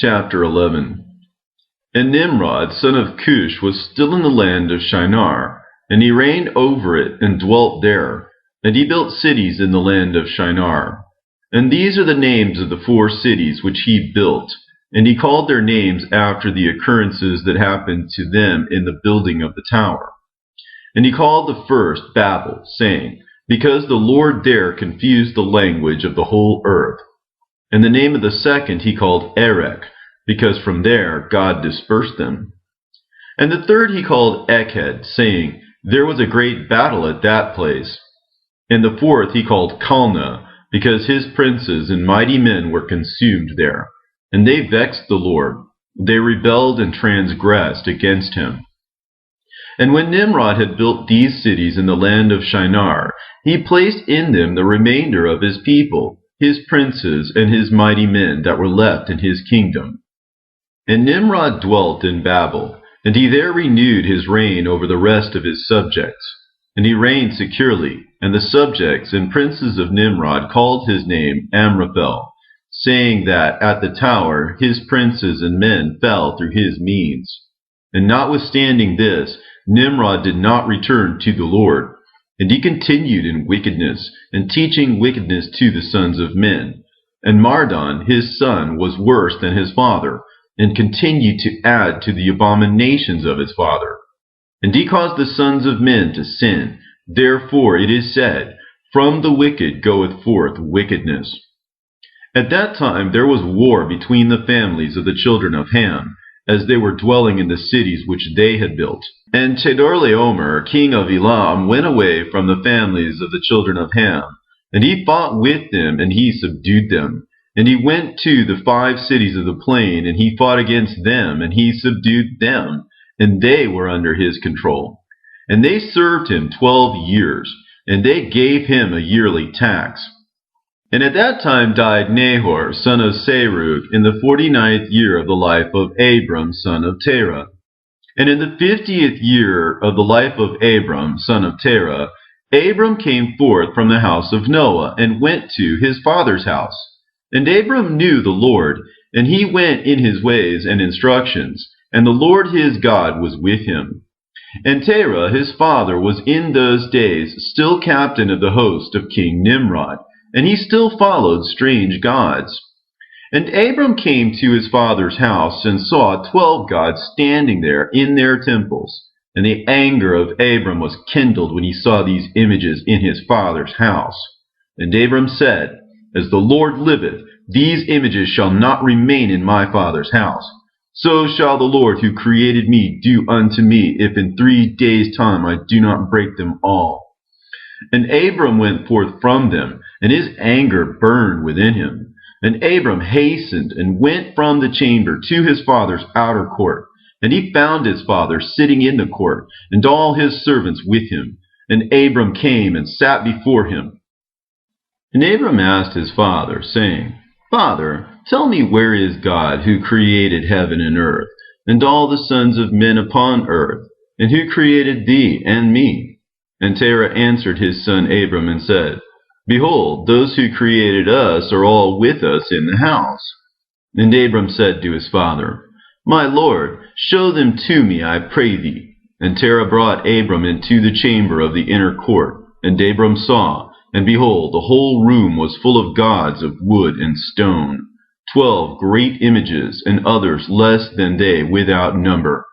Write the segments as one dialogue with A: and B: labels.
A: Chapter 11. And Nimrod, son of Cush, was still in the land of Shinar, and he reigned over it and dwelt there. And he built cities in the land of Shinar. And these are the names of the 4 cities which he built. And he called their names after the occurrences that happened to them in the building of the tower. And he called the first Babel, saying, because the Lord there confused the language of the whole earth. And the name of the second he called Erech, because from there God dispersed them. And the third he called Eched, saying, there was a great battle at that place. And the fourth he called Calneh, because his princes and mighty men were consumed there. And they vexed the Lord. They rebelled and transgressed against him. And when Nimrod had built these cities in the land of Shinar, he placed in them the remainder of his people, his princes and his mighty men that were left in his kingdom. And Nimrod dwelt in Babel, and he there renewed his reign over the rest of his subjects. And he reigned securely, and the subjects and princes of Nimrod called his name Amraphel, saying that at the tower his princes and men fell through his means. And notwithstanding this, Nimrod did not return to the Lord, and he continued in wickedness, and teaching wickedness to the sons of men. And Mardon, his son, was worse than his father, and continued to add to the abominations of his father. And he caused the sons of men to sin. Therefore it is said, from the wicked goeth forth wickedness. At that time there was war between the families of the children of Ham, as they were dwelling in the cities which they had built. And Chedorlaomer, king of Elam, went away from the families of the children of Ham, and he fought with them, and he subdued them. And he went to the 5 cities of the plain, and he fought against them, and he subdued them, and they were under his control. And they served him 12 years, and they gave him a yearly tax. And at that time died Nahor, son of Serug, in the 49th year of the life of Abram, son of Terah. And in the 50th year of the life of Abram, son of Terah, Abram came forth from the house of Noah, and went to his father's house. And Abram knew the Lord, and he went in his ways and instructions, and the Lord his God was with him. And Terah his father was in those days still captain of the host of King Nimrod, and he still followed strange gods. And Abram came to his father's house, and saw 12 gods standing there in their temples. And the anger of Abram was kindled when he saw these images in his father's house. And Abram said, as the Lord liveth, these images shall not remain in my father's house. So shall the Lord who created me do unto me, if in 3 days' time I do not break them all. And Abram went forth from them, and his anger burned within him. And Abram hastened and went from the chamber to his father's outer court. And he found his father sitting in the court, and all his servants with him. And Abram came and sat before him. And Abram asked his father, saying, Father, tell me, where is God, who created heaven and earth, and all the sons of men upon earth, and who created thee and me? And Terah answered his son Abram and said, Behold, those who created us are all with us in the house. And Abram said to his father, My Lord, show them to me, I pray thee. And Terah brought Abram into the chamber of the inner court. And Abram saw, and behold, the whole room was full of gods of wood and stone, 12 great images, and others less than they without number.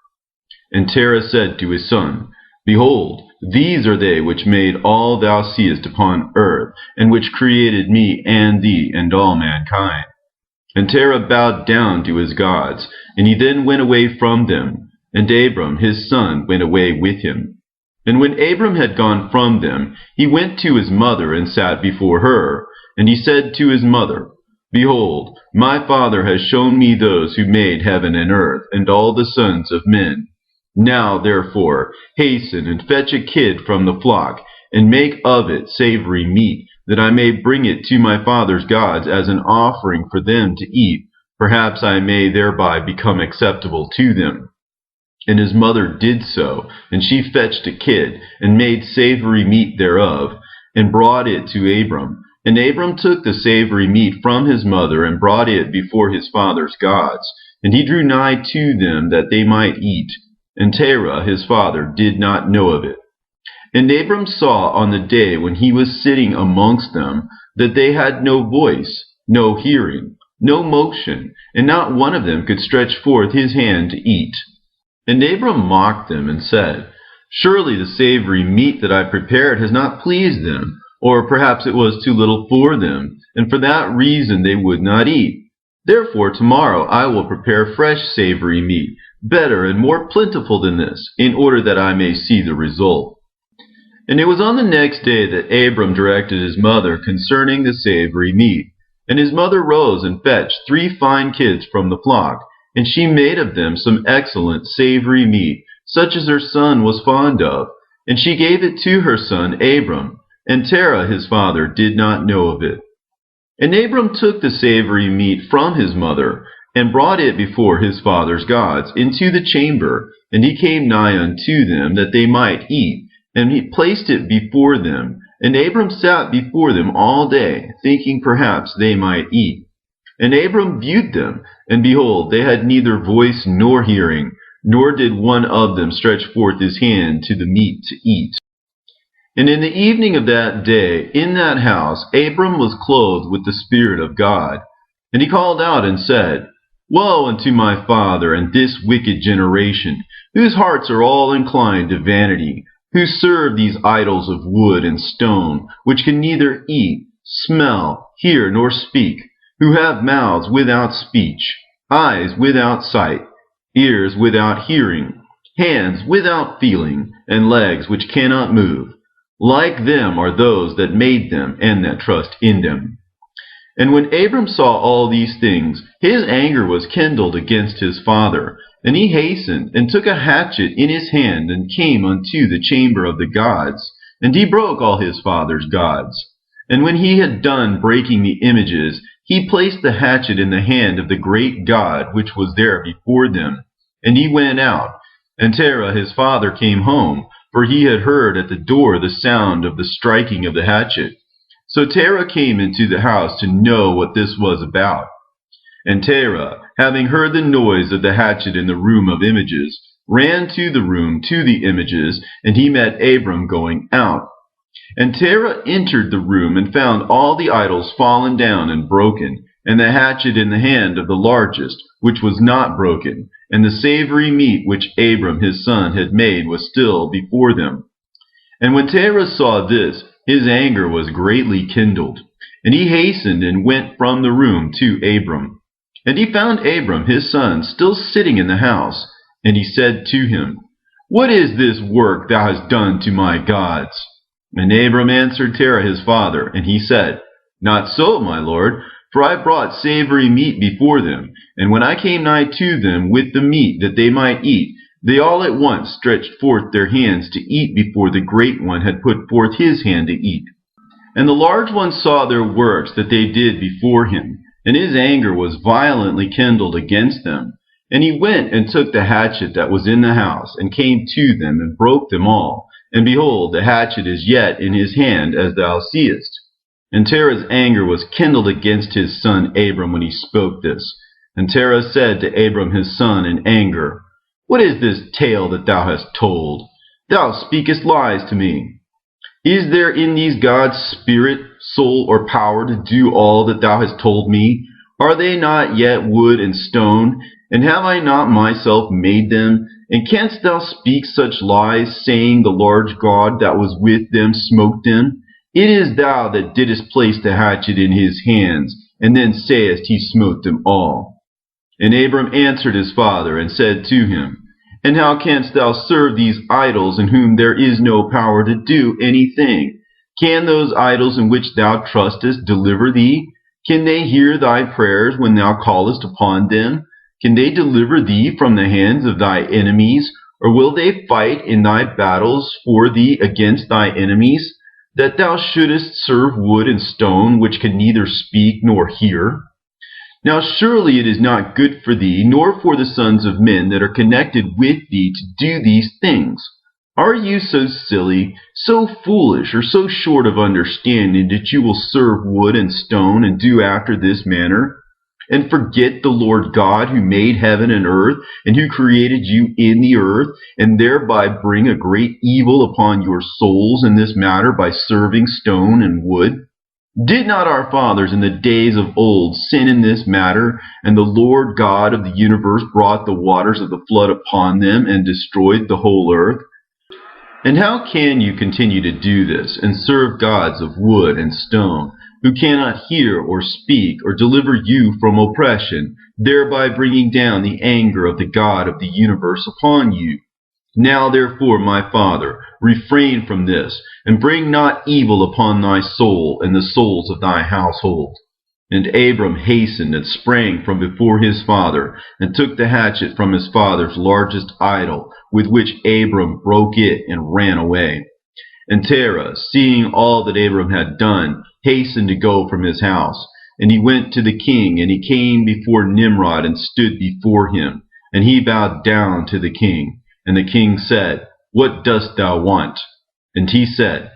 A: And Terah said to his son, Behold, these are they which made all thou seest upon earth, and which created me and thee and all mankind. And Terah bowed down to his gods, and he then went away from them, and Abram his son went away with him. And when Abram had gone from them, he went to his mother and sat before her. And he said to his mother, Behold, my father has shown me those who made heaven and earth, and all the sons of men. Now, therefore, hasten and fetch a kid from the flock, and make of it savory meat, that I may bring it to my father's gods as an offering for them to eat. Perhaps I may thereby become acceptable to them. And his mother did so, and she fetched a kid, and made savory meat thereof, and brought it to Abram. And Abram took the savory meat from his mother, and brought it before his father's gods. And he drew nigh to them, that they might eat. And Terah his father did not know of it. And Abram saw on the day when he was sitting amongst them, that they had no voice, no hearing, no motion, and not one of them could stretch forth his hand to eat. And Abram mocked them, and said, Surely the savory meat that I prepared has not pleased them, or perhaps it was too little for them, and for that reason they would not eat. Therefore tomorrow I will prepare fresh savory meat, better and more plentiful than this, in order that I may see the result. And it was on the next day that Abram directed his mother concerning the savory meat. And his mother rose and fetched 3 fine kids from the flock, and she made of them some excellent savory meat, such as her son was fond of. And she gave it to her son Abram, and Terah his father did not know of it. And Abram took the savory meat from his mother, and brought it before his father's gods into the chamber, and he came nigh unto them, that they might eat, and he placed it before them. And Abram sat before them all day, thinking perhaps they might eat. And Abram viewed them, and behold, they had neither voice nor hearing, nor did one of them stretch forth his hand to the meat to eat. And in the evening of that day, in that house, Abram was clothed with the Spirit of God. And he called out and said, Woe unto my father and this wicked generation, whose hearts are all inclined to vanity, who serve these idols of wood and stone, which can neither eat, smell, hear, nor speak, who have mouths without speech, eyes without sight, ears without hearing, hands without feeling, and legs which cannot move. Like them are those that made them, and that trust in them. And when Abram saw all these things, his anger was kindled against his father. And he hastened, and took a hatchet in his hand, and came unto the chamber of the gods. And he broke all his father's gods. And when he had done breaking the images, he placed the hatchet in the hand of the great God which was there before them. And he went out. And Terah his father came home, for he had heard at the door the sound of the striking of the hatchet. So Terah came into the house to know what this was about. And Terah, having heard the noise of the hatchet in the room of images, ran to the room to the images, and he met Abram going out. And Terah entered the room, and found all the idols fallen down and broken, and the hatchet in the hand of the largest, which was not broken, and the savory meat which Abram his son had made was still before them. And when Terah saw this, his anger was greatly kindled, and he hastened and went from the room to Abram. And he found Abram his son still sitting in the house, and he said to him, What is this work thou hast done to my gods? And Abram answered Terah his father, and he said, Not so, my lord, for I brought savory meat before them, and when I came nigh to them with the meat that they might eat, they all at once stretched forth their hands to eat before the great one had put forth his hand to eat. And the large one saw their works that they did before him, and his anger was violently kindled against them. And he went and took the hatchet that was in the house, and came to them, and broke them all. And behold, the hatchet is yet in his hand, as thou seest. And Terah's anger was kindled against his son Abram when he spoke this. And Terah said to Abram his son in anger, What is this tale that thou hast told? Thou speakest lies to me. Is there in these gods spirit, soul, or power to do all that thou hast told me? Are they not yet wood and stone? And have I not myself made them? And canst thou speak such lies, saying the large God that was with them smote them? It is thou that didst place the hatchet in his hands, and then sayest he smote them all. And Abram answered his father, and said to him, And how canst thou serve these idols, in whom there is no power to do anything? Can those idols in which thou trustest deliver thee? Can they hear thy prayers when thou callest upon them? Can they deliver thee from the hands of thy enemies? Or will they fight in thy battles for thee against thy enemies, that thou shouldest serve wood and stone, which can neither speak nor hear? Now surely it is not good for thee, nor for the sons of men that are connected with thee, to do these things. Are you so silly, so foolish, or so short of understanding that you will serve wood and stone and do after this manner, and forget the Lord God who made heaven and earth, and who created you in the earth, and thereby bring a great evil upon your souls in this matter by serving stone and wood? Did not our fathers in the days of old sin in this matter, and the Lord God of the universe brought the waters of the flood upon them and destroyed the whole earth? And how can you continue to do this and serve gods of wood and stone, who cannot hear or speak or deliver you from oppression, thereby bringing down the anger of the God of the universe upon you? Now therefore, my father, refrain from this, and bring not evil upon thy soul and the souls of thy household. And Abram hastened and sprang from before his father, and took the hatchet from his father's largest idol, with which Abram broke it and ran away. And Terah, seeing all that Abram had done, hastened to go from his house. And he went to the king, and he came before Nimrod and stood before him. And he bowed down to the king. And the king said, What dost thou want? And he said,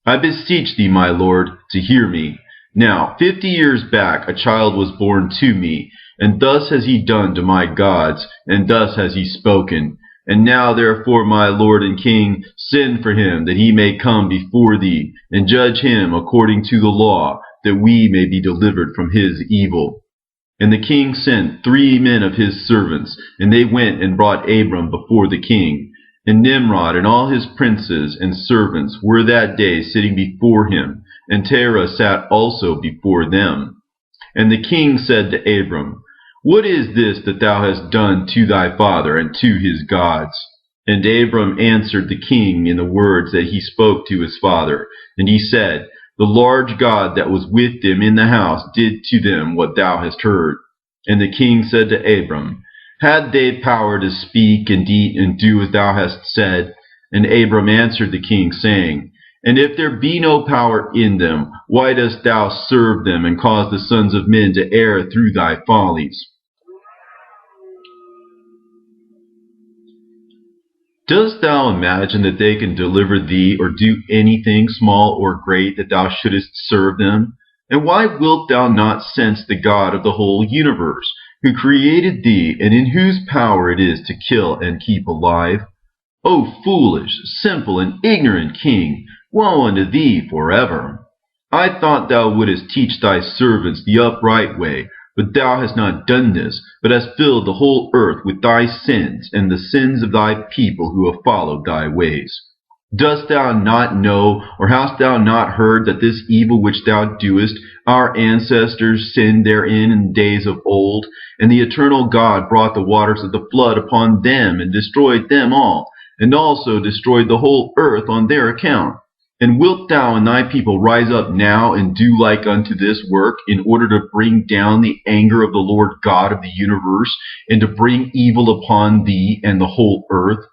A: I beseech thee, my lord, to hear me. Now 50 years back a child was born to me, and thus has he done to my gods, and thus has he spoken. And now therefore, my lord and king, send for him, that he may come before thee, and judge him according to the law, that we may be delivered from his evil. And the king sent 3 men of his servants, and they went and brought Abram before the king. And Nimrod and all his princes and servants were that day sitting before him, and Terah sat also before them. And the king said to Abram, What is this that thou hast done to thy father and to his gods? And Abram answered the king in the words that he spoke to his father. And he said, The large God that was with them in the house did to them what thou hast heard. And the king said to Abram, Had they power to speak and eat and do as thou hast said? And Abram answered the king, saying, And if there be no power in them, why dost thou serve them, and cause the sons of men to err through thy follies? Dost thou imagine that they can deliver thee, or do anything small or great, that thou shouldest serve them? And why wilt thou not sense the God of the whole universe, who created thee, and in whose power it is to kill and keep alive? O foolish, simple, and ignorant king, woe unto thee forever! I thought thou wouldest teach thy servants the upright way, but thou hast not done this, but hast filled the whole earth with thy sins, and the sins of thy people who have followed thy ways. Dost thou not know, or hast thou not heard, that this evil which thou doest, our ancestors sinned therein in days of old, and the eternal God brought the waters of the flood upon them, and destroyed them all, and also destroyed the whole earth on their account? And wilt thou and thy people rise up now and do like unto this work, in order to bring down the anger of the Lord God of the universe, and to bring evil upon thee and the whole earth?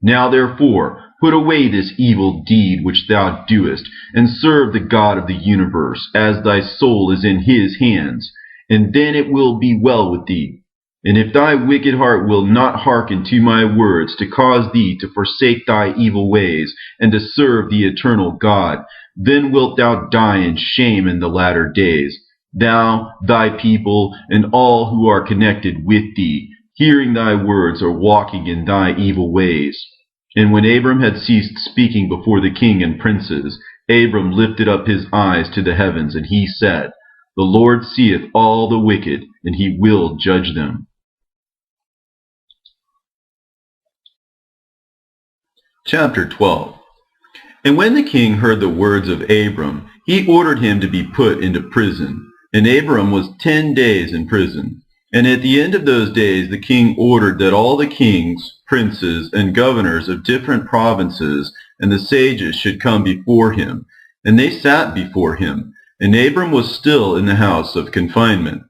A: Now therefore, put away this evil deed which thou doest, and serve the God of the universe, as thy soul is in his hands, and then it will be well with thee. And if thy wicked heart will not hearken to my words, to cause thee to forsake thy evil ways, and to serve the eternal God, then wilt thou die in shame in the latter days, thou, thy people, and all who are connected with thee, hearing thy words or walking in thy evil ways. And when Abram had ceased speaking before the king and princes, Abram lifted up his eyes to the heavens, and he said, The Lord seeth all the wicked, and he will judge them. Chapter 12. And when the king heard the words of Abram, he ordered him to be put into prison. And Abram was 10 days in prison. And at the end of those days the king ordered that all the kings, princes, and governors of different provinces and the sages should come before him. And they sat before him. And Abram was still in the house of confinement.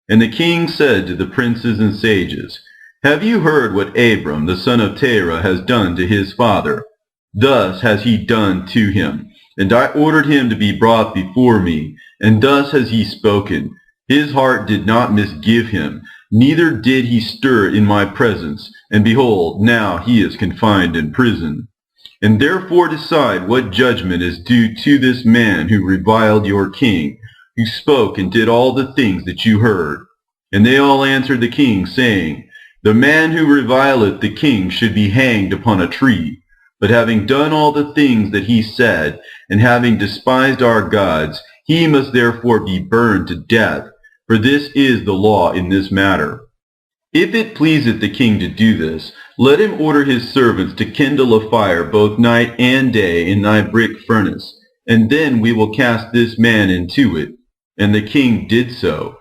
A: And the king said to the princes and sages, Have you heard what Abram the son of Terah has done to his father? Thus has he done to him. And I ordered him to be brought before me. And thus has he spoken. His heart did not misgive him, neither did he stir in my presence. And behold, now he is confined in prison. and therefore decide what judgment is due to this man who reviled your king, who spoke and did all the things that you heard. And they all answered the king, saying, The man who revileth the king should be hanged upon a tree. But having done all the things that he said, and having despised our gods, he must therefore be burned to death, for this is the law in this matter. If it pleaseth the king to do this, let him order his servants to kindle a fire both night and day in thy brick furnace, and then we will cast this man into it. And the king did so.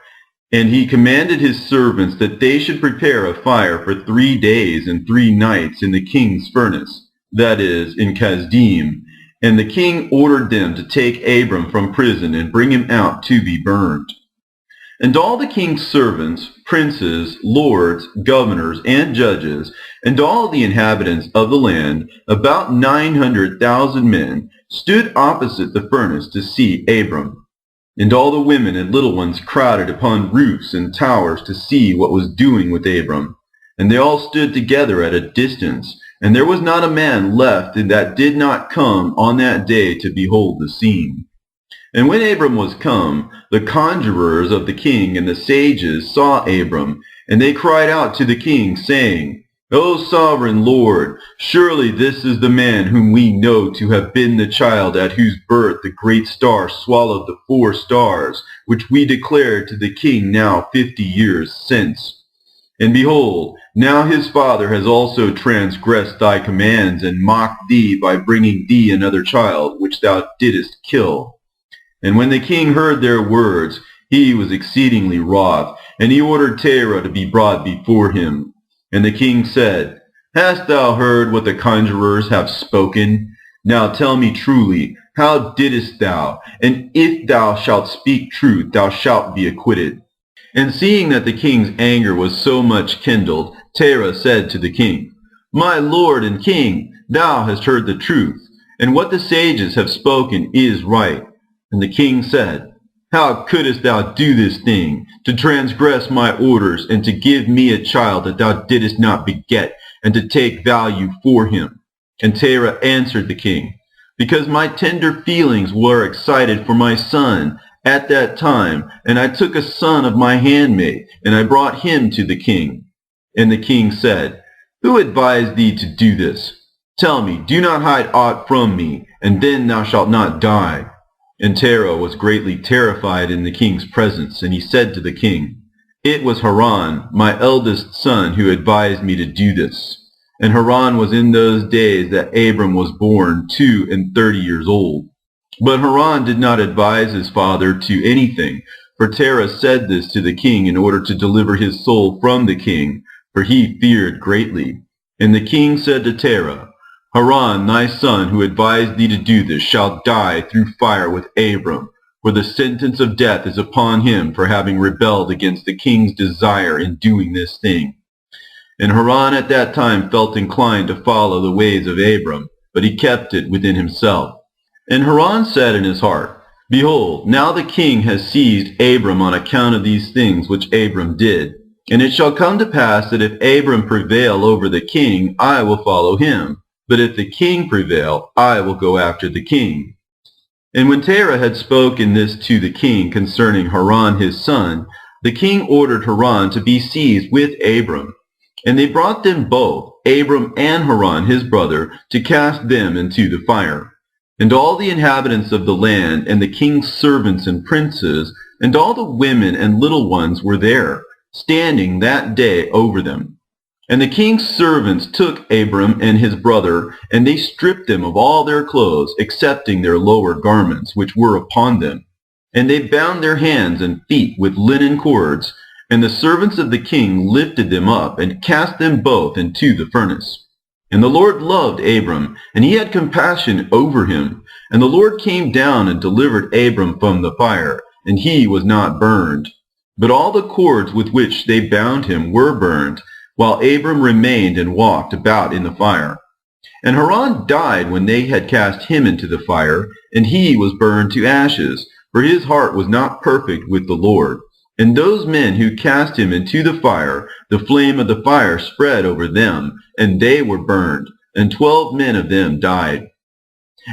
A: And he commanded his servants that they should prepare a fire for 3 days and 3 nights in the king's furnace, that is, in Kasdim. And the king ordered them to take Abram from prison and bring him out to be burned. And all the king's servants, princes, lords, governors, and judges, and all the inhabitants of the land, about 900,000 men, stood opposite the furnace to see Abram. And all the women and little ones crowded upon roofs and towers to see what was doing with Abram. And they all stood together at a distance, and there was not a man left that did not come on that day to behold the scene. And when Abram was come, the conjurers of the king and the sages saw Abram, and they cried out to the king, saying, O sovereign Lord, surely this is the man whom we know to have been the child at whose birth the great star swallowed the 4 stars, which we declared to the king now 50 years since. And behold, now his father has also transgressed thy commands, and mocked thee by bringing thee another child, which thou didst kill. And when the king heard their words, he was exceedingly wroth, and he ordered Terah to be brought before him. And the king said, Hast thou heard what the conjurers have spoken? Now tell me truly, how didst thou? And if thou shalt speak truth, thou shalt be acquitted. And seeing that the king's anger was so much kindled, Terah said to the king, My lord and king, thou hast heard the truth, and what the sages have spoken is right. And the king said, How couldst thou do this thing, to transgress my orders, and to give me a child that thou didst not beget, and to take value for him? And Terah answered the king, Because my tender feelings were excited for my son at that time, and I took a son of my handmaid, and I brought him to the king. And the king said, Who advised thee to do this? Tell me, do not hide aught from me, and then thou shalt not die. And Terah was greatly terrified in the king's presence, and he said to the king, It was Haran, my eldest son, who advised me to do this. And Haran was in those days that Abram was born 32 years old. But Haran did not advise his father to anything, for Terah said this to the king in order to deliver his soul from the king, for he feared greatly. And the king said to Terah, Haran, thy son, who advised thee to do this, shall die through fire with Abram, for the sentence of death is upon him for having rebelled against the king's desire in doing this thing. And Haran at that time felt inclined to follow the ways of Abram, but he kept it within himself. And Haran said in his heart, Behold, now the king has seized Abram on account of these things which Abram did. And it shall come to pass that if Abram prevail over the king, I will follow him. But if the king prevail, I will go after the king. And when Terah had spoken this to the king concerning Haran his son, the king ordered Haran to be seized with Abram. And they brought them both, Abram and Haran his brother, to cast them into the fire. And all the inhabitants of the land, and the king's servants and princes, and all the women and little ones were there, standing that day over them. And the king's servants took Abram and his brother, and they stripped them of all their clothes, excepting their lower garments, which were upon them. And they bound their hands and feet with linen cords, and the servants of the king lifted them up, and cast them both into the furnace. And the Lord loved Abram, and he had compassion over him. And the Lord came down and delivered Abram from the fire, and he was not burned. But all the cords with which they bound him were burned, while Abram remained and walked about in the fire. And Haran died when they had cast him into the fire, and he was burned to ashes, for his heart was not perfect with the Lord. And those men who cast him into the fire, the flame of the fire spread over them, and they were burned. and 12 men of them died.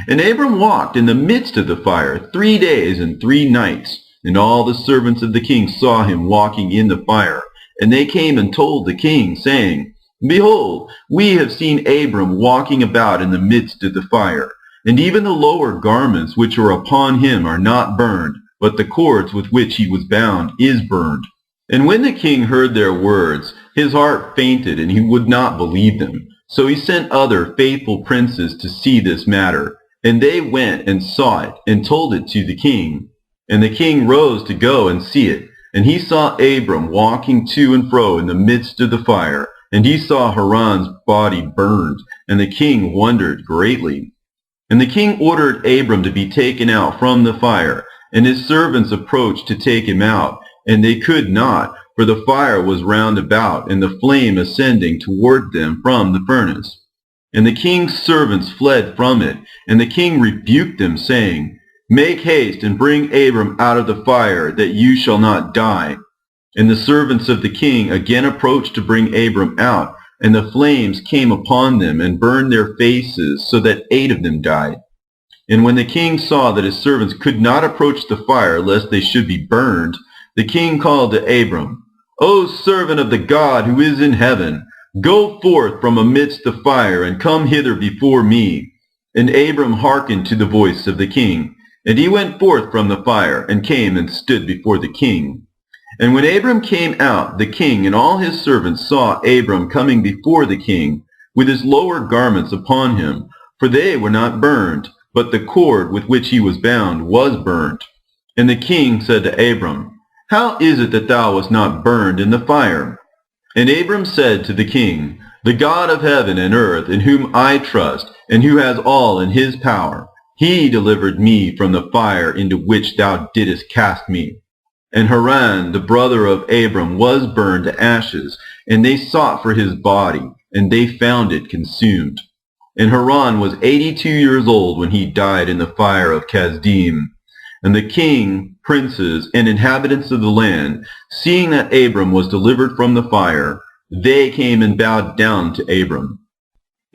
A: And Abram walked in the midst of the fire 3 days and 3 nights, and all the servants of the king saw him walking in the fire. And they came and told the king, saying, Behold, we have seen Abram walking about in the midst of the fire, and even the lower garments which are upon him are not burned, but the cords with which he was bound is burned. And when the king heard their words, his heart fainted, and he would not believe them. So he sent other faithful princes to see this matter. And they went and saw it, and told it to the king. And the king rose to go and see it. And he saw Abram walking to and fro in the midst of the fire. And he saw Haran's body burned. And the king wondered greatly. And the king ordered Abram to be taken out from the fire. And his servants approached to take him out. And they could not, for the fire was round about, and the flame ascending toward them from the furnace. And the king's servants fled from it. And the king rebuked them, saying, Make haste and bring Abram out of the fire, that you shall not die. And the servants of the king again approached to bring Abram out, and the flames came upon them and burned their faces, so that 8 of them died. And when the king saw that his servants could not approach the fire, lest they should be burned, the king called to Abram, O servant of the God who is in heaven, go forth from amidst the fire, and come hither before me. And Abram hearkened to the voice of the king. And he went forth from the fire, and came and stood before the king. And when Abram came out, the king and all his servants saw Abram coming before the king, with his lower garments upon him, for they were not burned, but the cord with which he was bound was burned. And the king said to Abram, How is it that thou wast not burned in the fire? And Abram said to the king, The God of heaven and earth, in whom I trust, and who has all in his power, he delivered me from the fire into which thou didst cast me. And Haran, the brother of Abram, was burned to ashes, and they sought for his body, and they found it consumed. And Haran was 82 years old when he died in the fire of Kasdim. And the king, princes, and inhabitants of the land, seeing that Abram was delivered from the fire, they came and bowed down to Abram.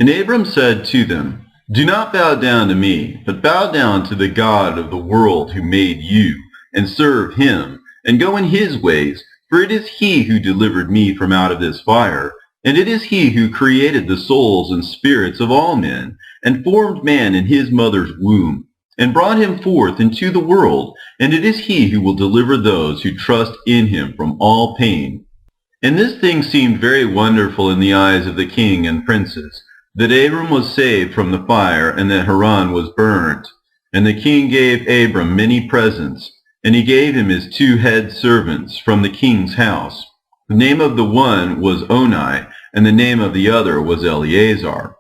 A: And Abram said to them, Do not bow down to me, but bow down to the God of the world who made you, and serve him, and go in his ways, for it is he who delivered me from out of this fire, and it is he who created the souls and spirits of all men, and formed man in his mother's womb, and brought him forth into the world, and it is he who will deliver those who trust in him from all pain. And this thing seemed very wonderful in the eyes of the king and princes, that Abram was saved from the fire, and that Haran was burned. And the king gave Abram many presents, and he gave him his 2 head servants from the king's house. The name of the one was Oni, and the name of the other was Eleazar.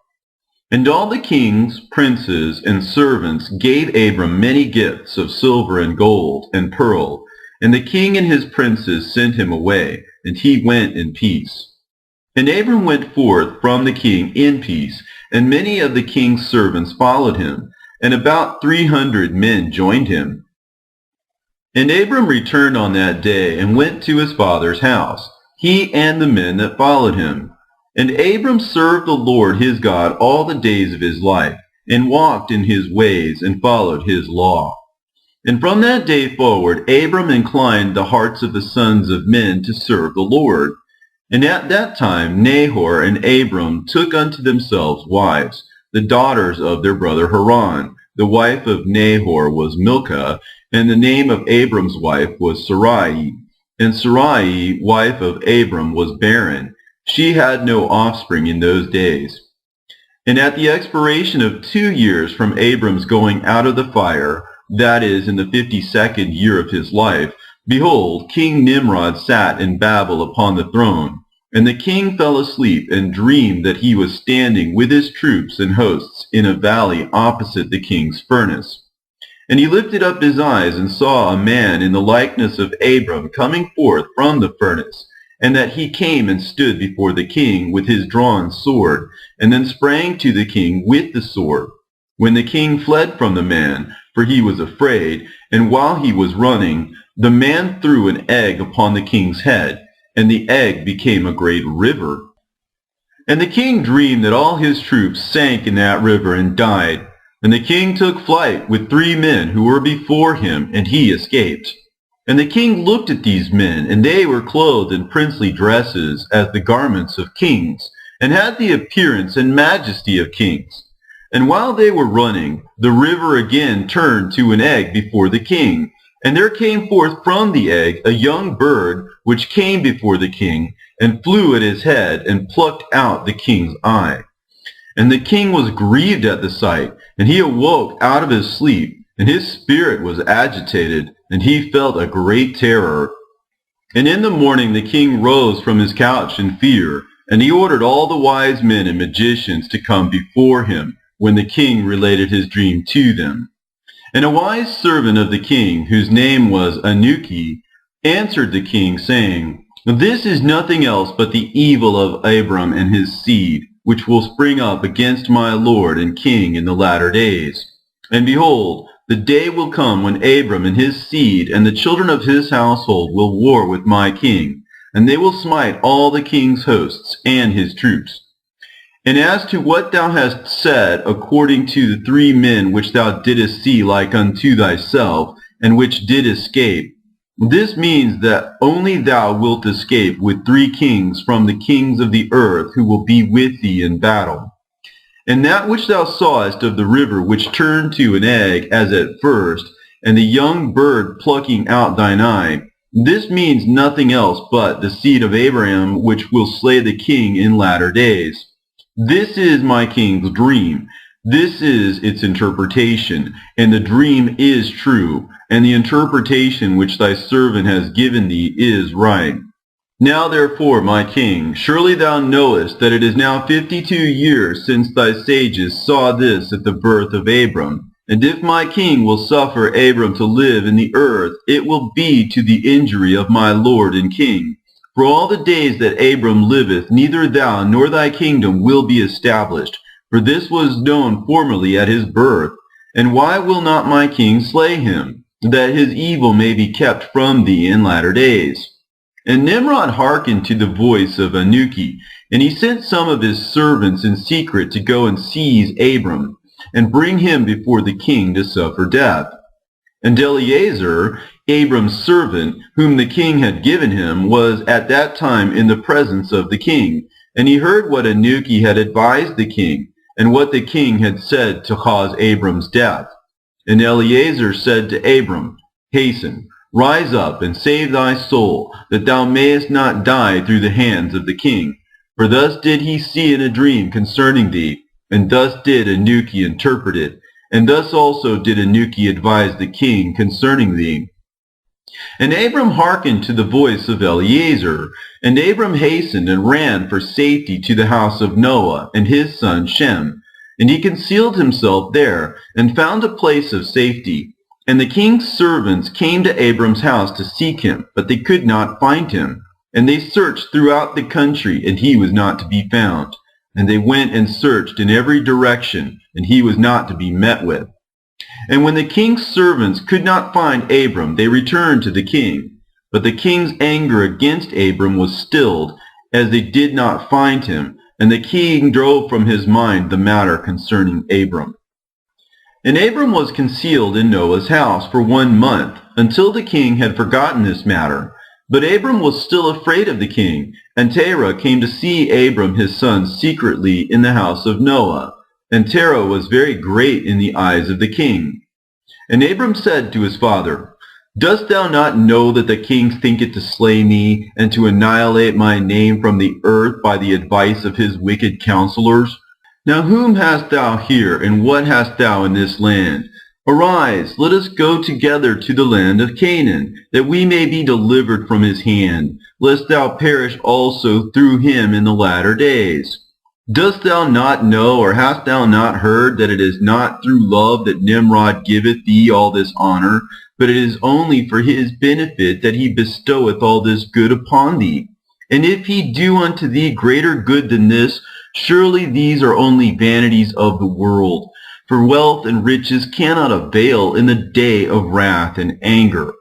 A: And all the kings, princes, and servants gave Abram many gifts of silver and gold and pearl. And the king and his princes sent him away, and he went in peace. And Abram went forth from the king in peace, and many of the king's servants followed him, and about 300 men joined him. And Abram returned on that day, and went to his father's house, he and the men that followed him. And Abram served the Lord his God all the days of his life, and walked in his ways, and followed his law. And from that day forward Abram inclined the hearts of the sons of men to serve the Lord. And at that time Nahor and Abram took unto themselves wives, the daughters of their brother Haran. The wife of Nahor was Milcah, and the name of Abram's wife was Sarai. And Sarai, wife of Abram, was barren. She had no offspring in those days. And at the expiration of 2 years from Abram's going out of the fire, that is, in the 52nd year of his life, behold, King Nimrod sat in Babel upon the throne. And the king fell asleep, and dreamed that he was standing with his troops and hosts in a valley opposite the king's furnace. And he lifted up his eyes, and saw a man in the likeness of Abram coming forth from the furnace, and that he came and stood before the king with his drawn sword, and then sprang to the king with the sword. When the king fled from the man, for he was afraid, and while he was running, the man threw an egg upon the king's head, and the egg became a great river. And the king dreamed that all his troops sank in that river and died. And the king took flight with 3 men who were before him, and he escaped. And the king looked at these men, and they were clothed in princely dresses as the garments of kings, and had the appearance and majesty of kings. And while they were running, the river again turned to an egg before the king. And there came forth from the egg a young bird, which came before the king, and flew at his head, and plucked out the king's eye. And the king was grieved at the sight, and he awoke out of his sleep, and his spirit was agitated, and he felt a great terror. And in the morning the king rose from his couch in fear, and he ordered all the wise men and magicians to come before him, when the king related his dream to them. And a wise servant of the king, whose name was Anuki, answered the king, saying, This is nothing else but the evil of Abram and his seed, which will spring up against my lord and king in the latter days. And behold, the day will come when Abram and his seed and the children of his household will war with my king, and they will smite all the king's hosts and his troops. And as to what thou hast said, according to the 3 men which thou didst see like unto thyself, and which did escape, this means that only thou wilt escape with 3 kings from the kings of the earth who will be with thee in battle. And that which thou sawest of the river which turned to an egg as at first, and the young bird plucking out thine eye, this means nothing else but the seed of Abraham which will slay the king in latter days. This is my king's dream. This is its interpretation, and the dream is true, and the interpretation which thy servant has given thee is right. Now therefore, my king, surely thou knowest that it is now 52 years since thy sages saw this at the birth of Abram. And if my king will suffer Abram to live in the earth, it will be to the injury of my lord and king. For all the days that Abram liveth, neither thou nor thy kingdom will be established. For this was known formerly at his birth. And why will not my king slay him, that his evil may be kept from thee in latter days? And Nimrod hearkened to the voice of Anuki, and he sent some of his servants in secret to go and seize Abram, and bring him before the king to suffer death. And Eliezer, Abram's servant, whom the king had given him, was at that time in the presence of the king. And he heard what Anuki had advised the king, and what the king had said to cause Abram's death. And Eliezer said to Abram, Hasten, rise up, and save thy soul, that thou mayest not die through the hands of the king. For thus did he see in a dream concerning thee, and thus did Anuki interpret it, and thus also did Anuki advise the king concerning thee. And Abram hearkened to the voice of Eliezer, and Abram hastened and ran for safety to the house of Noah and his son Shem. And he concealed himself there, and found a place of safety. And the king's servants came to Abram's house to seek him, but they could not find him. And they searched throughout the country, and he was not to be found. And they went and searched in every direction, and he was not to be met with. And when the king's servants could not find Abram, they returned to the king. But the king's anger against Abram was stilled, as they did not find him, and the king drove from his mind the matter concerning Abram. And Abram was concealed in Noah's house for 1 month, until the king had forgotten this matter. But Abram was still afraid of the king, and Terah came to see Abram his son secretly in the house of Noah. And Terah was very great in the eyes of the king. And Abram said to his father, Dost thou not know that the king thinketh to slay me, and to annihilate my name from the earth by the advice of his wicked counselors? Now whom hast thou here, and what hast thou in this land? Arise, let us go together to the land of Canaan, that we may be delivered from his hand, lest thou perish also through him in the latter days. Dost thou not know, or hast thou not heard, that it is not through love that Nimrod giveth thee all this honor, but it is only for his benefit that he bestoweth all this good upon thee? And if he do unto thee greater good than this, surely these are only vanities of the world. For wealth and riches cannot avail in the day of wrath and anger.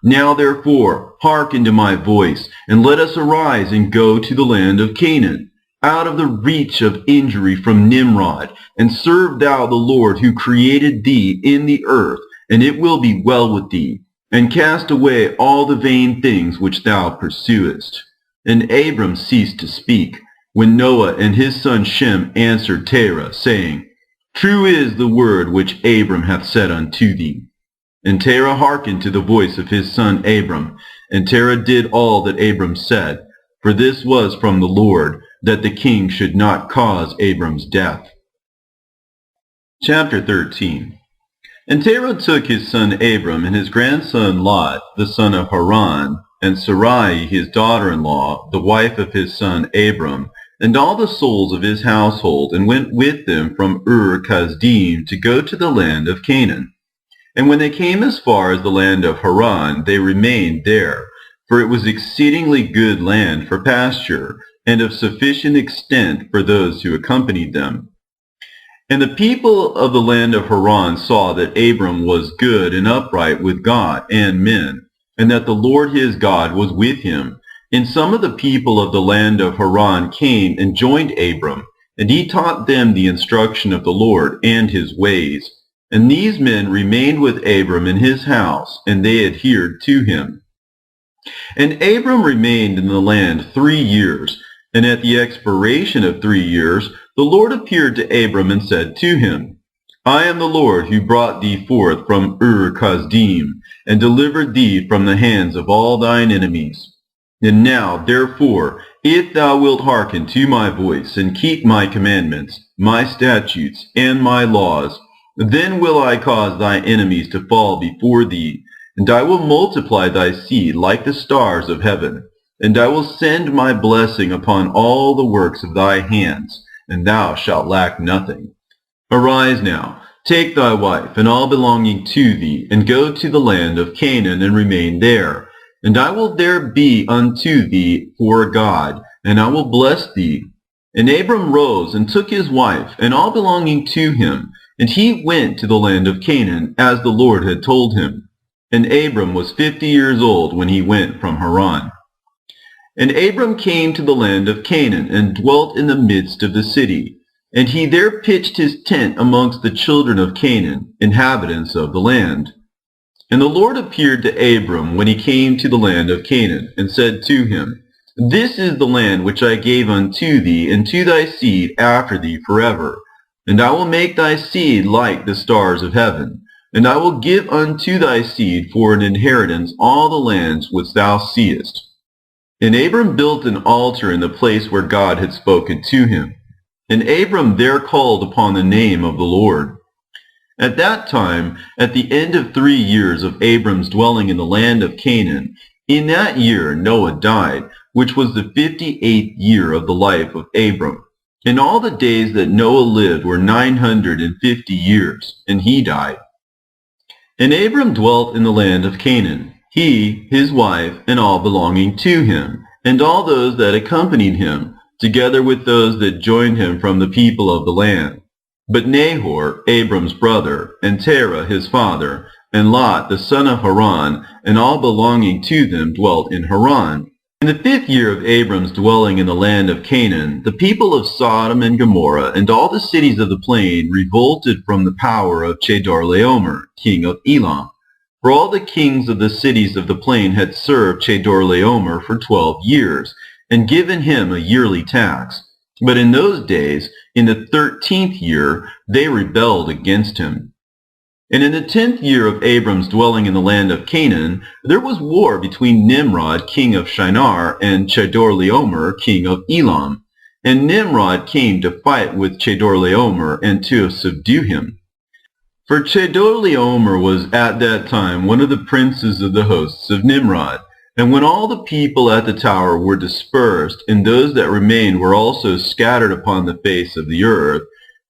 A: Now therefore, hearken to my voice, and let us arise and go to the land of Canaan. out of the reach of injury from Nimrod, and serve thou the Lord who created thee in the earth, and it will be well with thee, and cast away all the vain things which thou pursuest. And Abram ceased to speak, when Noah and his son Shem answered Terah, saying, True is the word which Abram hath said unto thee. And Terah hearkened to the voice of his son Abram, and Terah did all that Abram said, for this was from the Lord, that the king should not cause Abram's death. Chapter 13. And Terah took his son Abram and his grandson Lot, the son of Haran, and Sarai his daughter-in-law, the wife of his son Abram, and all the souls of his household, and went with them from Ur-Kasdim to go to the land of Canaan. And when they came as far as the land of Haran, they remained there, for it was exceedingly good land for pasture, and of sufficient extent for those who accompanied them. And the people of the land of Haran saw that Abram was good and upright with God and men, and that the Lord his God was with him. And some of the people of the land of Haran came and joined Abram, and he taught them the instruction of the Lord and his ways. And these men remained with Abram in his house, and they adhered to him. And Abram remained in the land 3 years, and at the expiration of 3 years, the Lord appeared to Abram and said to him, I am the Lord who brought thee forth from Ur-Kasdim, and delivered thee from the hands of all thine enemies. And now, therefore, if thou wilt hearken to my voice, and keep my commandments, my statutes, and my laws, then will I cause thy enemies to fall before thee, and I will multiply thy seed like the stars of heaven, and I will send my blessing upon all the works of thy hands, and thou shalt lack nothing. Arise now, take thy wife, and all belonging to thee, and go to the land of Canaan, and remain there. And I will there be unto thee for a God, and I will bless thee. And Abram rose, and took his wife, and all belonging to him, and he went to the land of Canaan, as the Lord had told him. And Abram was 50 years old when he went from Haran. And Abram came to the land of Canaan, and dwelt in the midst of the city. And he there pitched his tent amongst the children of Canaan, inhabitants of the land. And the Lord appeared to Abram when he came to the land of Canaan, and said to him, This is the land which I gave unto thee, and to thy seed after thee forever. And I will make thy seed like the stars of heaven, and I will give unto thy seed for an inheritance all the lands which thou seest. And Abram built an altar in the place where God had spoken to him. And Abram there called upon the name of the Lord. At that time, at the end of 3 years of Abram's dwelling in the land of Canaan, in that year Noah died, which was the 58th year of the life of Abram. And all the days that Noah lived were 950 years, and he died. And Abram dwelt in the land of Canaan, he, his wife, and all belonging to him, and all those that accompanied him, together with those that joined him from the people of the land. But Nahor, Abram's brother, and Terah his father, and Lot the son of Haran, and all belonging to them dwelt in Haran. In the 5th year of Abram's dwelling in the land of Canaan, the people of Sodom and Gomorrah and all the cities of the plain revolted from the power of Chedorlaomer, king of Elam. For all the kings of the cities of the plain had served Chedorlaomer for 12 years, and given him a yearly tax. But in those days, in the 13th year, they rebelled against him. And in the 10th year of Abram's dwelling in the land of Canaan, there was war between Nimrod, king of Shinar, and Chedorlaomer, king of Elam. And Nimrod came to fight with Chedorlaomer and to subdue him. For Chedorlaomer was at that time one of the princes of the hosts of Nimrod. And when all the people at the tower were dispersed, and those that remained were also scattered upon the face of the earth,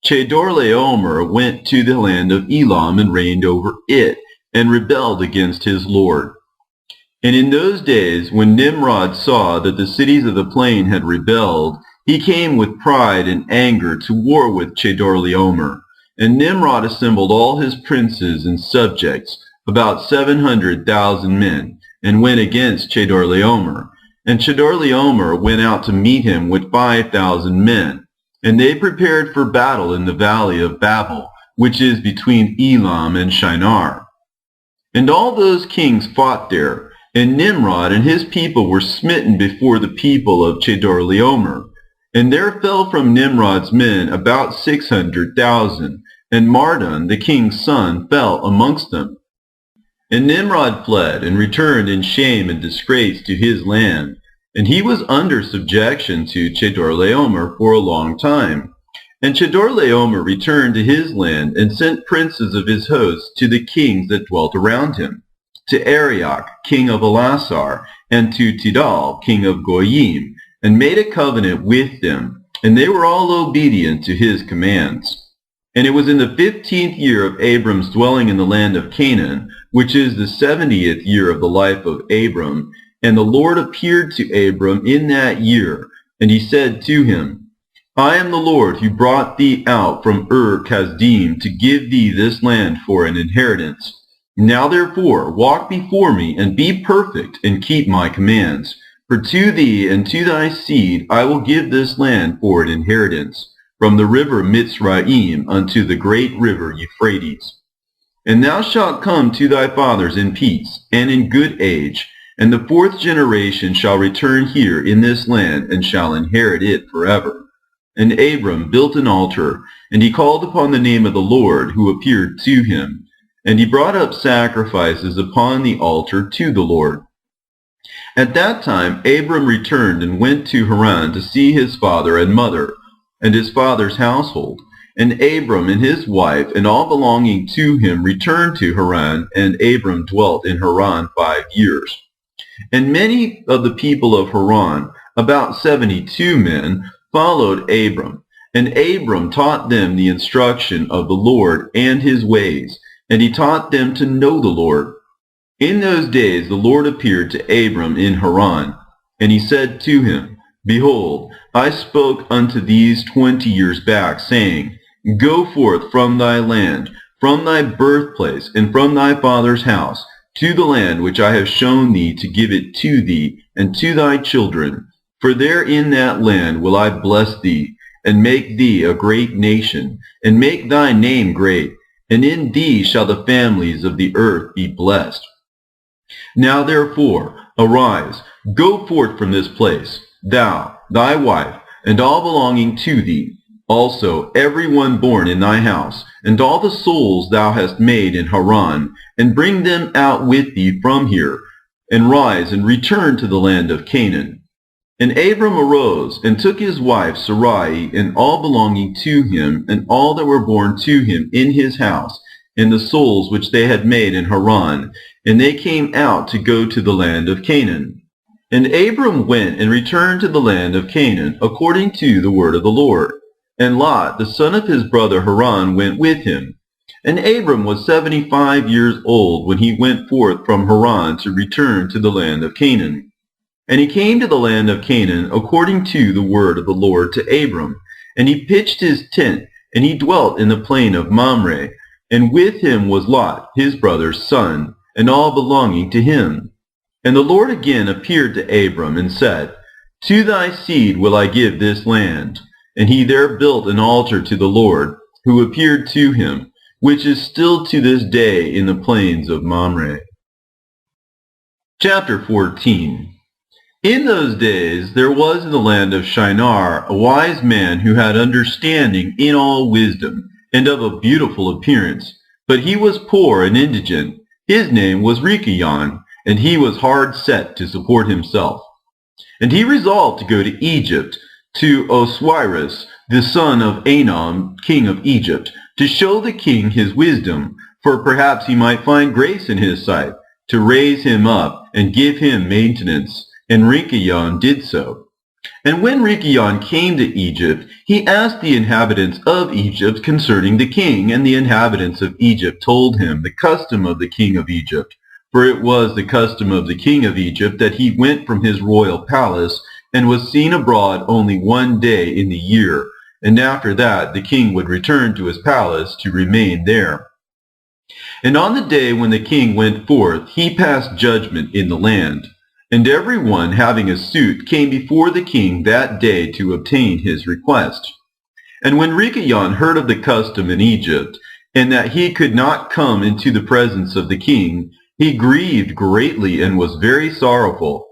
A: Chedorlaomer went to the land of Elam and reigned over it, and rebelled against his Lord. And in those days, when Nimrod saw that the cities of the plain had rebelled, he came with pride and anger to war with Chedorlaomer. And Nimrod assembled all his princes and subjects, about 700,000 men, and went against Chedorlaomer. And Chedorlaomer went out to meet him with 5,000 men, and they prepared for battle in the valley of Babel, which is between Elam and Shinar. And all those kings fought there, and Nimrod and his people were smitten before the people of Chedorlaomer. And there fell from Nimrod's men about 600,000, and Mardon, the king's son, fell amongst them. And Nimrod fled and returned in shame and disgrace to his land, and he was under subjection to Chedorlaomer for a long time. And Chedorlaomer returned to his land and sent princes of his hosts to the kings that dwelt around him, to Arioch, king of Elasar, and to Tidal, king of Goyim, and made a covenant with them, and they were all obedient to his commands. And it was in the 15th year of Abram's dwelling in the land of Canaan, which is the 70th year of the life of Abram, and the Lord appeared to Abram in that year, and he said to him, I am the Lord who brought thee out from Ur-Kasdim to give thee this land for an inheritance. Now therefore walk before me, and be perfect, and keep my commands. For to thee and to thy seed I will give this land for an inheritance, from the river Mitzrayim unto the great river Euphrates. And thou shalt come to thy fathers in peace, and in good age, and the 4th generation shall return here in this land, and shall inherit it forever. And Abram built an altar, and he called upon the name of the Lord, who appeared to him. And he brought up sacrifices upon the altar to the Lord. At that time Abram returned and went to Haran to see his father and mother, and his father's household. And Abram and his wife and all belonging to him returned to Haran, and Abram dwelt in Haran 5 years. And many of the people of Haran, about 72 men, followed Abram. And Abram taught them the instruction of the Lord and his ways, and he taught them to know the Lord. In those days the Lord appeared to Abram in Haran, and he said to him, Behold, I spoke unto these 20 years back, saying, Go forth from thy land, from thy birthplace, and from thy father's house, to the land which I have shown thee, to give it to thee and to thy children. For there in that land will I bless thee, and make thee a great nation, and make thy name great, and in thee shall the families of the earth be blessed. Now therefore, arise, go forth from this place, thou, thy wife, and all belonging to thee, also every one born in thy house, and all the souls thou hast made in Haran, and bring them out with thee from here, and rise and return to the land of Canaan. And Abram arose, and took his wife Sarai, and all belonging to him, and all that were born to him in his house, and the souls which they had made in Haran, and they came out to go to the land of Canaan. And Abram went and returned to the land of Canaan, according to the word of the Lord. And Lot, the son of his brother Haran, went with him. And Abram was 75 years old when he went forth from Haran to return to the land of Canaan. And he came to the land of Canaan according to the word of the Lord to Abram. And he pitched his tent, and he dwelt in the plain of Mamre. And with him was Lot, his brother's son, and all belonging to him. And the Lord again appeared to Abram, and said, To thy seed will I give this land. And he there built an altar to the Lord, who appeared to him, which is still to this day in the plains of Mamre. Chapter 14. In those days there was in the land of Shinar a wise man who had understanding in all wisdom, and of a beautiful appearance. But he was poor and indigent. His name was Rikayon, and he was hard set to support himself. And he resolved to go to Egypt, to Osiris, the son of Anom, king of Egypt, to show the king his wisdom, for perhaps he might find grace in his sight, to raise him up and give him maintenance. And Rikayon did so. And when Rikayon came to Egypt, he asked the inhabitants of Egypt concerning the king, and the inhabitants of Egypt told him the custom of the king of Egypt. For it was the custom of the king of Egypt that he went from his royal palace, and was seen abroad only 1 day in the year, and after that the king would return to his palace to remain there. And on the day when the king went forth, he passed judgment in the land. And every one having a suit came before the king that day to obtain his request. And when Rikayon heard of the custom in Egypt, and that he could not come into the presence of the king, he grieved greatly and was very sorrowful.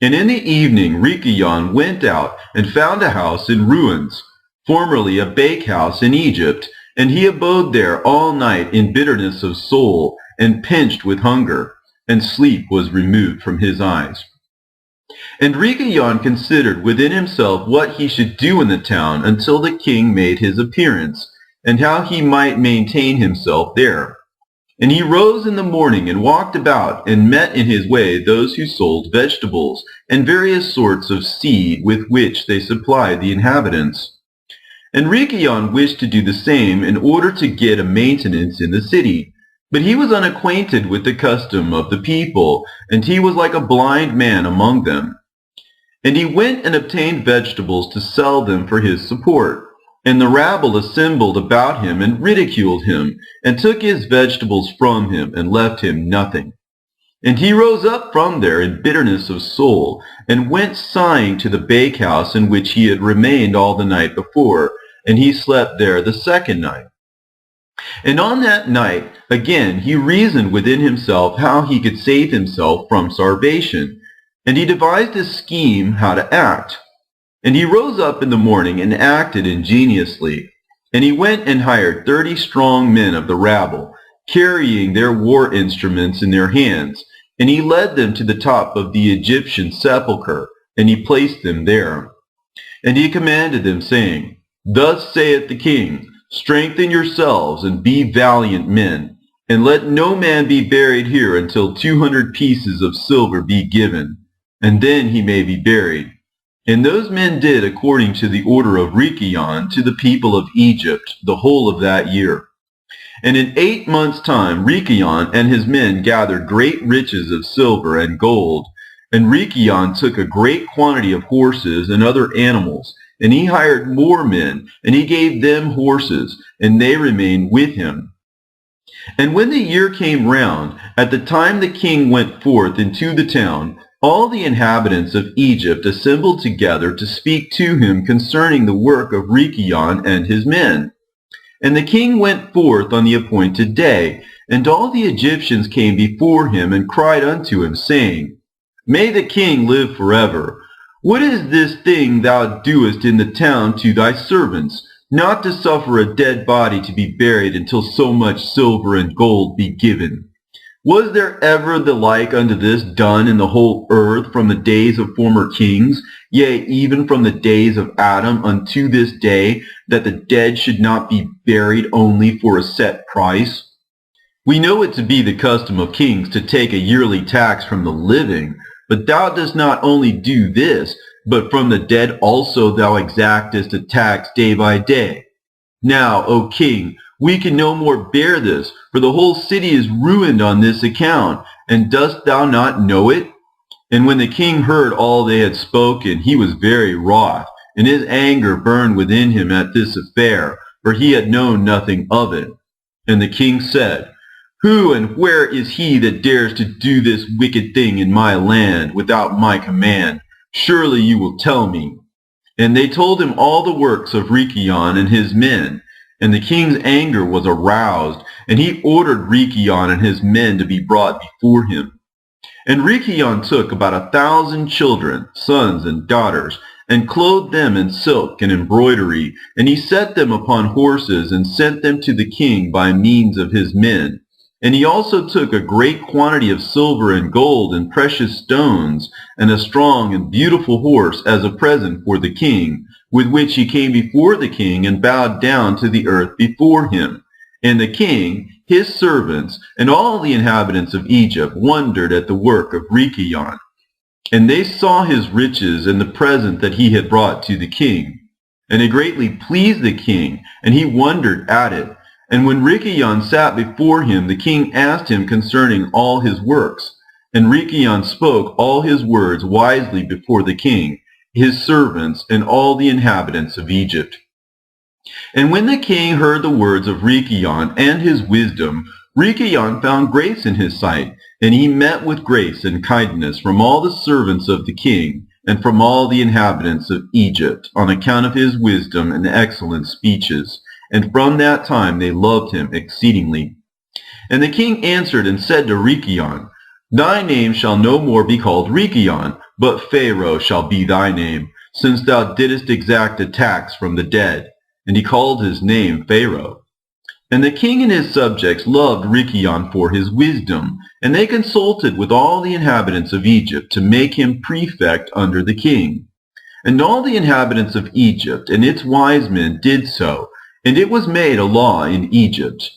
A: And in the evening Rikayon went out and found a house in ruins, formerly a bakehouse in Egypt, and he abode there all night in bitterness of soul, and pinched with hunger, and sleep was removed from his eyes. And Rikayon considered within himself what he should do in the town until the king made his appearance, and how he might maintain himself there. And he rose in the morning and walked about, and met in his way those who sold vegetables, and various sorts of seed with which they supplied the inhabitants. And Rikayon wished to do the same in order to get a maintenance in the city. But he was unacquainted with the custom of the people, and he was like a blind man among them. And he went and obtained vegetables to sell them for his support. And the rabble assembled about him and ridiculed him, and took his vegetables from him, and left him nothing. And he rose up from there in bitterness of soul, and went sighing to the bakehouse in which he had remained all the night before, and he slept there the second night. And on that night again he reasoned within himself how he could save himself from starvation, and he devised a scheme how to act. And he rose up in the morning and acted ingeniously. And he went and hired 30 strong men of the rabble, carrying their war instruments in their hands. And he led them to the top of the Egyptian sepulchre, and he placed them there. And he commanded them, saying, Thus saith the king, Strengthen yourselves, and be valiant men, and let no man be buried here until 200 pieces of silver be given, and then he may be buried. And those men did according to the order of Rikayon to the people of Egypt the whole of that year. And in 8 months' time Rikayon and his men gathered great riches of silver and gold. And Rikayon took a great quantity of horses and other animals, and he hired more men, and he gave them horses, and they remained with him. And when the year came round, at the time the king went forth into the town, all the inhabitants of Egypt assembled together to speak to him concerning the work of Rikayon and his men. And the king went forth on the appointed day, and all the Egyptians came before him and cried unto him, saying, May the king live forever. What is this thing thou doest in the town to thy servants, not to suffer a dead body to be buried until so much silver and gold be given? Was there ever the like unto this done in the whole earth from the days of former kings, yea, even from the days of Adam unto this day, that the dead should not be buried only for a set price? We know it to be the custom of kings to take a yearly tax from the living, but thou dost not only do this, but from the dead also thou exactest a tax day by day. Now, O king, we can no more bear this, for the whole city is ruined on this account, and dost thou not know it? And when the king heard all they had spoken, he was very wroth, and his anger burned within him at this affair, for he had known nothing of it. And the king said, Who and where is he that dares to do this wicked thing in my land without my command? Surely you will tell me. And they told him all the works of Rikayon and his men. And the king's anger was aroused, and he ordered Rikayon and his men to be brought before him. And Rikayon took about 1,000 children, sons and daughters, and clothed them in silk and embroidery, and he set them upon horses, and sent them to the king by means of his men. And he also took a great quantity of silver and gold and precious stones, and a strong and beautiful horse as a present for the king, with which he came before the king and bowed down to the earth before him. And the king, his servants, and all the inhabitants of Egypt wondered at the work of Rikayon. And they saw his riches and the present that he had brought to the king. And it greatly pleased the king, and he wondered at it. And when Rikayon sat before him, the king asked him concerning all his works. And Rikayon spoke all his words wisely before the king, his servants, and all the inhabitants of Egypt. And when the king heard the words of Rikayon and his wisdom, Rikayon found grace in his sight, and he met with grace and kindness from all the servants of the king, and from all the inhabitants of Egypt, on account of his wisdom and excellent speeches. And from that time they loved him exceedingly. And the king answered and said to Rikayon, Thy name shall no more be called Rikayon, but Pharaoh shall be thy name, since thou didst exact a tax from the dead. And he called his name Pharaoh. And the king and his subjects loved Rikayon for his wisdom, and they consulted with all the inhabitants of Egypt to make him prefect under the king. And all the inhabitants of Egypt and its wise men did so, and it was made a law in Egypt.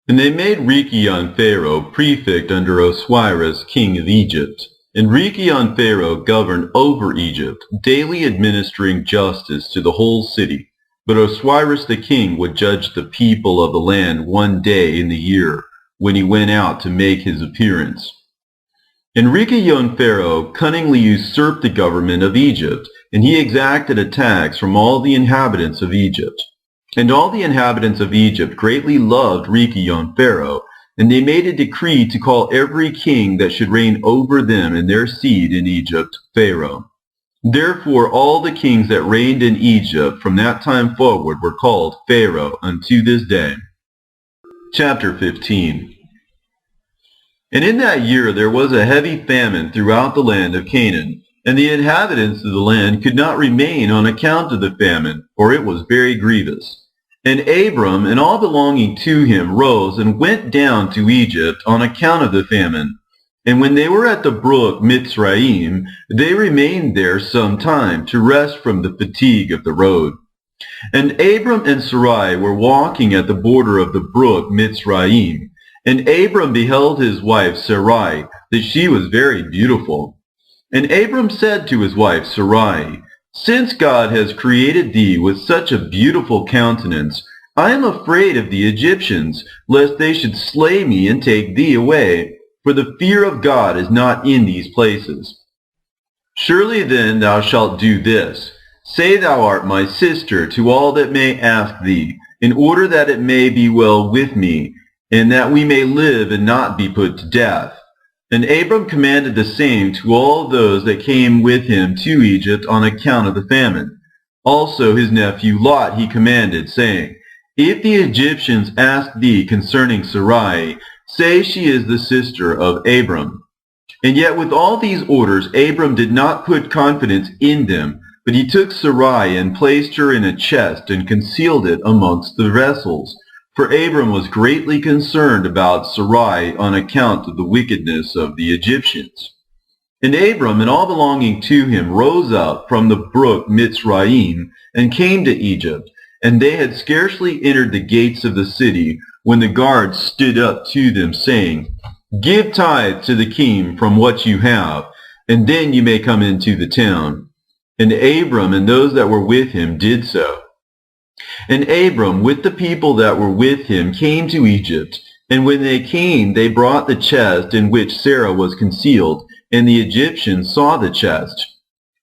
A: And they made Rikayon Pharaoh prefect under Osiris, king of Egypt. And Rikayon Pharaoh governed over Egypt, daily administering justice to the whole city. But Osiris the king would judge the people of the land one day in the year, when he went out to make his appearance. And Rikayon Pharaoh cunningly usurped the government of Egypt, and he exacted a tax from all the inhabitants of Egypt. And all the inhabitants of Egypt greatly loved Rikayon Pharaoh, and they made a decree to call every king that should reign over them and their seed in Egypt Pharaoh. Therefore all the kings that reigned in Egypt from that time forward were called Pharaoh unto this day. Chapter 15. And in that year there was a heavy famine throughout the land of Canaan, and the inhabitants of the land could not remain on account of the famine, for it was very grievous. And Abram and all belonging to him rose and went down to Egypt on account of the famine. And when they were at the brook Mitzrayim, they remained there some time to rest from the fatigue of the road. And Abram and Sarai were walking at the border of the brook Mitzrayim. And Abram beheld his wife Sarai, that she was very beautiful. And Abram said to his wife Sarai, Since God has created thee with such a beautiful countenance, I am afraid of the Egyptians, lest they should slay me and take thee away. For the fear of God is not in these places. Surely then thou shalt do this. Say thou art my sister to all that may ask thee, in order that it may be well with me, and that we may live and not be put to death. And Abram commanded the same to all those that came with him to Egypt on account of the famine. Also his nephew Lot he commanded, saying, If the Egyptians ask thee concerning Sarai, say she is the sister of Abram. And yet with all these orders Abram did not put confidence in them, but he took Sarai and placed her in a chest and concealed it amongst the vessels. For Abram was greatly concerned about Sarai on account of the wickedness of the Egyptians. And Abram and all belonging to him rose up from the brook Mitzrayim and came to Egypt. And they had scarcely entered the gates of the city when the guards stood up to them, saying, Give tithe to the king from what you have, and then you may come into the town. And Abram and those that were with him did so. And Abram with the people that were with him came to Egypt. And when they came, they brought the chest in which Sarah was concealed, and the Egyptians saw the chest.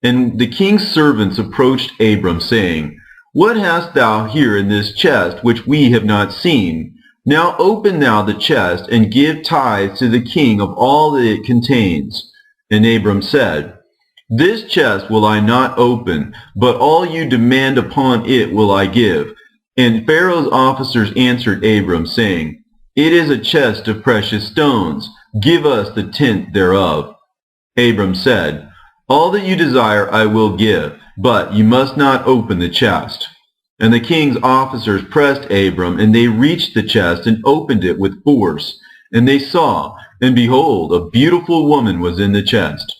A: And the king's servants approached Abram, saying, What hast thou here in this chest which we have not seen? Now open thou the chest, and give tithe to the king of all that it contains. And Abram said, This chest will I not open, but all you demand upon it will I give. And Pharaoh's officers answered Abram, saying, It is a chest of precious stones. Give us the tenth thereof. Abram said, All that you desire I will give, but you must not open the chest. And the king's officers pressed Abram, and they reached the chest and opened it with force. And they saw, and behold, a beautiful woman was in the chest.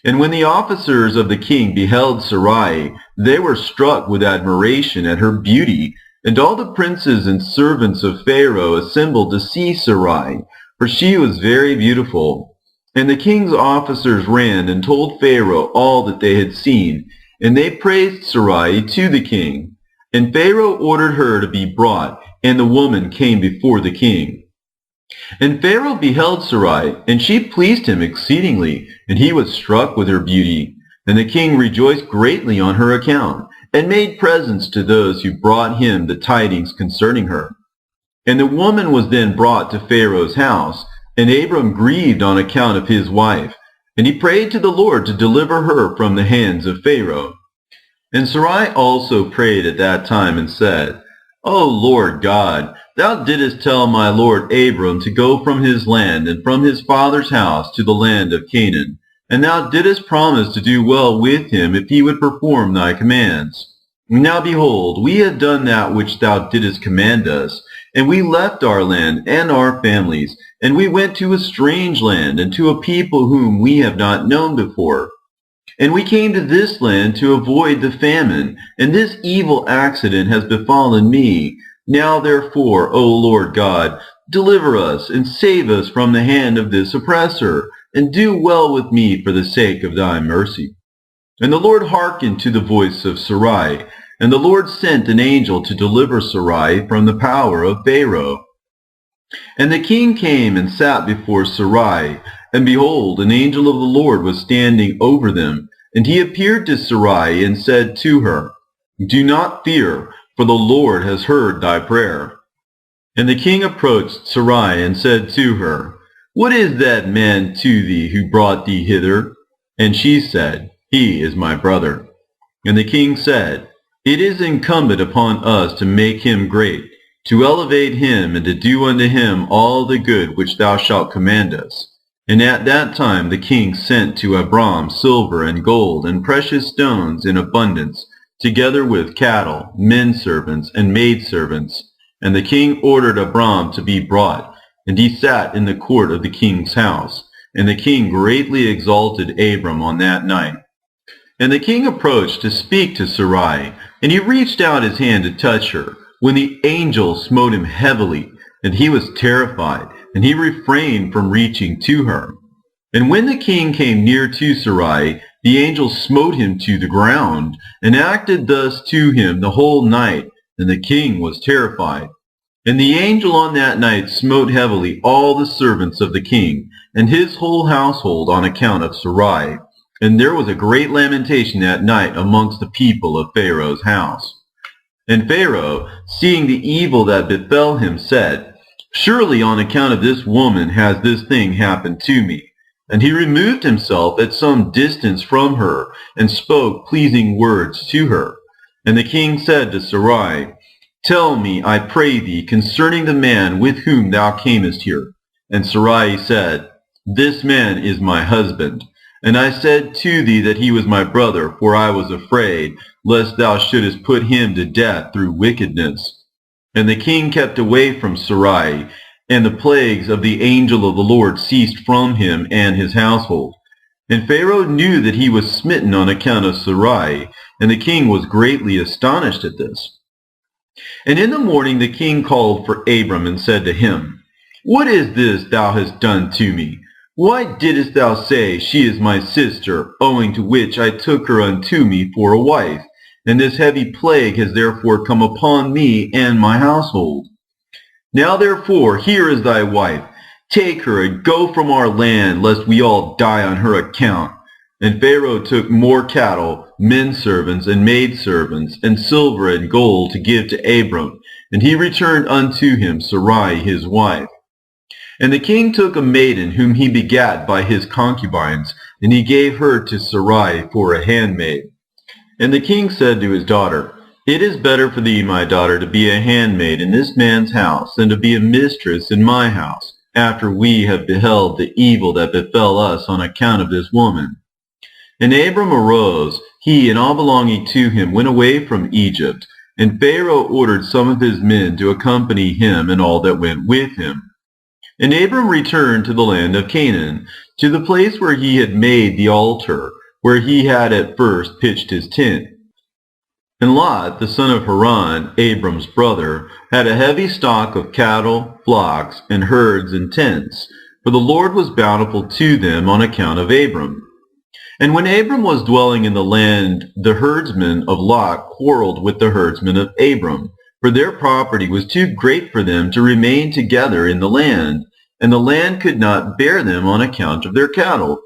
A: And when the officers of the king beheld Sarai, they were struck with admiration at her beauty. And all the princes and servants of Pharaoh assembled to see Sarai, for she was very beautiful. And the king's officers ran and told Pharaoh all that they had seen, and they praised Sarai to the king. And Pharaoh ordered her to be brought, and the woman came before the king. And Pharaoh beheld Sarai, and she pleased him exceedingly, and he was struck with her beauty. And the king rejoiced greatly on her account, and made presents to those who brought him the tidings concerning her. And the woman was then brought to Pharaoh's house, and Abram grieved on account of his wife, and he prayed to the Lord to deliver her from the hands of Pharaoh. And Sarai also prayed at that time and said, O Lord God, thou didst tell my lord Abram to go from his land and from his father's house to the land of Canaan, and thou didst promise to do well with him if he would perform thy commands. Now behold, we have done that which thou didst command us, and we left our land and our families, and we went to a strange land and to a people whom we have not known before. And we came to this land to avoid the famine, and this evil accident has befallen me. Now therefore, O Lord God, deliver us and save us from the hand of this oppressor, and do well with me for the sake of thy mercy. And the Lord hearkened to the voice of Sarai, and the Lord sent an angel to deliver Sarai from the power of Pharaoh. And the king came and sat before Sarai, and behold, an angel of the Lord was standing over them. And he appeared to Sarai and said to her, Do not fear, for the Lord has heard thy prayer. And the king approached Sarai and said to her, What is that man to thee who brought thee hither? And she said, He is my brother. And the king said, It is incumbent upon us to make him great, to elevate him, and to do unto him all the good which thou shalt command us. And at that time the king sent to Abram silver and gold and precious stones in abundance, together with cattle, men-servants, and maidservants. And the king ordered Abram to be brought, and he sat in the court of the king's house. And the king greatly exalted Abram on that night. And the king approached to speak to Sarai, and he reached out his hand to touch her, when the angel smote him heavily, and he was terrified, and he refrained from reaching to her. And when the king came near to Sarai, the angel smote him to the ground, and acted thus to him the whole night, and the king was terrified. And the angel on that night smote heavily all the servants of the king, and his whole household on account of Sarai. And there was a great lamentation that night amongst the people of Pharaoh's house. And Pharaoh, seeing the evil that befell him, said, Surely on account of this woman has this thing happened to me. And he removed himself at some distance from her, and spoke pleasing words to her. And the king said to Sarai, Tell me, I pray thee, concerning the man with whom thou camest here. And Sarai said, This man is my husband. And I said to thee that he was my brother, for I was afraid, lest thou shouldest put him to death through wickedness. And the king kept away from Sarai, and the plagues of the angel of the Lord ceased from him and his household. And Pharaoh knew that he was smitten on account of Sarai, and the king was greatly astonished at this. And in the morning the king called for Abram and said to him, What is this thou hast done to me? Why didst thou say, She is my sister, owing to which I took her unto me for a wife? And this heavy plague has therefore come upon me and my household. Now therefore, here is thy wife. Take her and go from our land, lest we all die on her account. And Pharaoh took more cattle, men-servants, and maidservants, and silver and gold to give to Abram. And he returned unto him Sarai his wife. And the king took a maiden whom he begat by his concubines, and he gave her to Sarai for a handmaid. And the king said to his daughter, It is better for thee, my daughter, to be a handmaid in this man's house than to be a mistress in my house, after we have beheld the evil that befell us on account of this woman. And Abram arose, he and all belonging to him went away from Egypt, and Pharaoh ordered some of his men to accompany him and all that went with him. And Abram returned to the land of Canaan, to the place where he had made the altar, where he had at first pitched his tent. And Lot, the son of Haran, Abram's brother, had a heavy stock of cattle, flocks, and herds and tents, for the Lord was bountiful to them on account of Abram. And when Abram was dwelling in the land, the herdsmen of Lot quarreled with the herdsmen of Abram, for their property was too great for them to remain together in the land, and the land could not bear them on account of their cattle.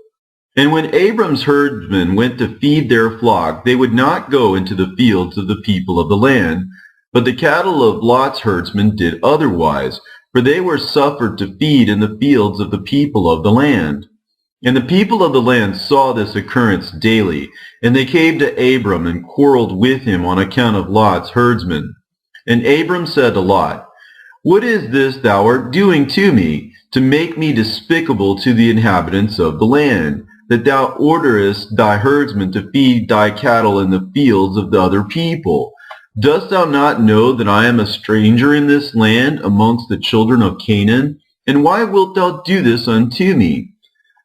A: And when Abram's herdsmen went to feed their flock, they would not go into the fields of the people of the land, But the cattle of Lot's herdsmen did otherwise, for they were suffered to feed in the fields of the people of the land. And the people of the land saw this occurrence daily, and they came to Abram and quarreled with him on account of Lot's herdsmen. And Abram said to Lot, "What is this thou art doing to me, to make me despicable to the inhabitants of the land, that thou orderest thy herdsmen to feed thy cattle in the fields of the other people? Dost thou not know that I am a stranger in this land amongst the children of Canaan? And why wilt thou do this unto me?"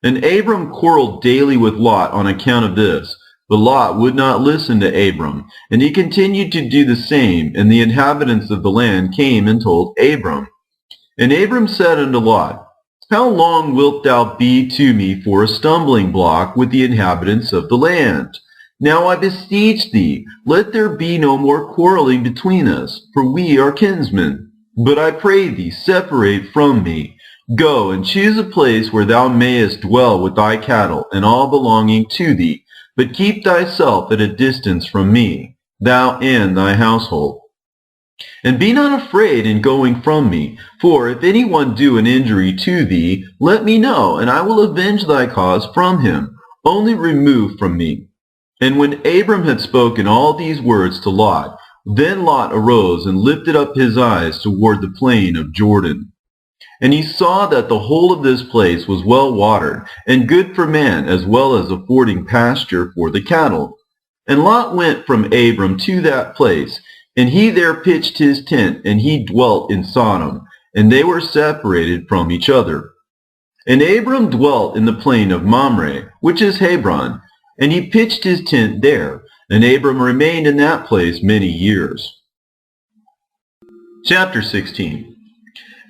A: And Abram quarreled daily with Lot on account of this. But Lot would not listen to Abram, and he continued to do the same. And the inhabitants of the land came and told Abram. And Abram said unto Lot, "How long wilt thou be to me for a stumbling block with the inhabitants of the land? Now I beseech thee, let there be no more quarreling between us, for we are kinsmen. But I pray thee, separate from me. Go and choose a place where thou mayest dwell with thy cattle and all belonging to thee, but keep thyself at a distance from me, thou and thy household. And be not afraid in going from me, for if any one do an injury to thee, let me know, and I will avenge thy cause from him. Only remove from me." And when Abram had spoken all these words to Lot, then Lot arose and lifted up his eyes toward the plain of Jordan. And he saw that the whole of this place was well watered, and good for man, as well as affording pasture for the cattle. And Lot went from Abram to that place, and he there pitched his tent, and he dwelt in Sodom, and they were separated from each other. And Abram dwelt in the plain of Mamre, which is Hebron, and he pitched his tent there, and Abram remained in that place many years. Chapter 16.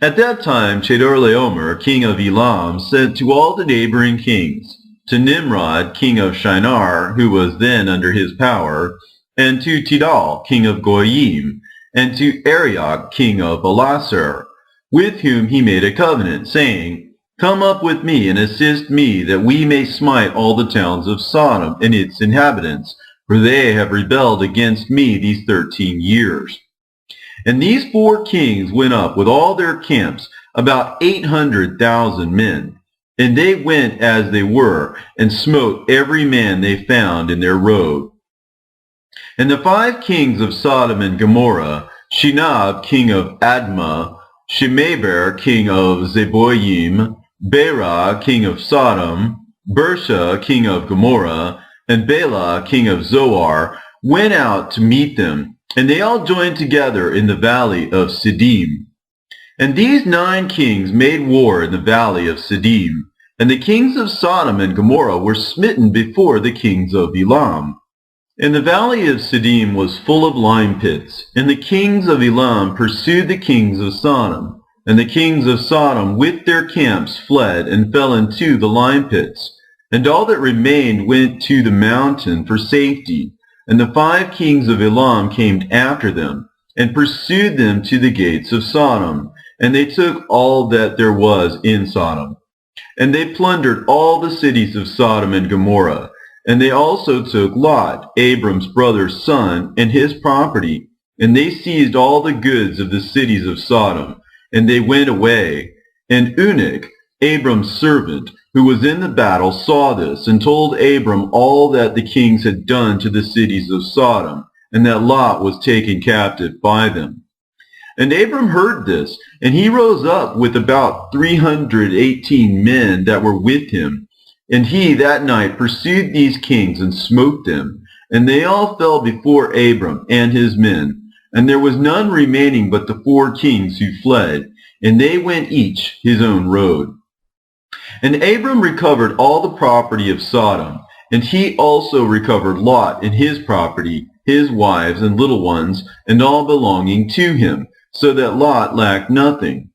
A: At that time Chedorlaomer, king of Elam, sent to all the neighboring kings, to Nimrod, king of Shinar, who was then under his power, and to Tidal, king of Goyim, and to Arioch, king of Elasar, with whom he made a covenant, saying, "Come up with me and assist me, that we may smite all the towns of Sodom and its inhabitants, for they have rebelled against me these 13 years. And these 4 kings went up with all their camps, about 800,000 men. And they went as they were, and smote every man they found in their road. And the 5 kings of Sodom and Gomorrah, Shinab, king of Admah, Shemeber, king of Zeboyim, Bera, king of Sodom, Bersha, king of Gomorrah, and Bela, king of Zoar, went out to meet them, and they all joined together in the valley of Siddim. And these 9 kings made war in the valley of Siddim, and the kings of Sodom and Gomorrah were smitten before the kings of Elam. And the valley of Siddim was full of lime pits, and the kings of Elam pursued the kings of Sodom. And the kings of Sodom with their camps fled and fell into the lime pits. And all that remained went to the mountain for safety. And the 5 kings of Elam came after them, and pursued them to the gates of Sodom. And they took all that there was in Sodom. And they plundered all the cities of Sodom and Gomorrah. And they also took Lot, Abram's brother's son, and his property. And they seized all the goods of the cities of Sodom. And they went away. And Eunuch, Abram's servant, who was in the battle, saw this, and told Abram all that the kings had done to the cities of Sodom, and that Lot was taken captive by them. And Abram heard this, and he rose up with about 318 men that were with him. And he that night pursued these kings and smote them. And they all fell before Abram and his men. And there was none remaining but the 4 kings who fled, and they went each his own road. And Abram recovered all the property of Sodom, and he also recovered Lot and his property, his wives and little ones, and all belonging to him, so that Lot lacked nothing.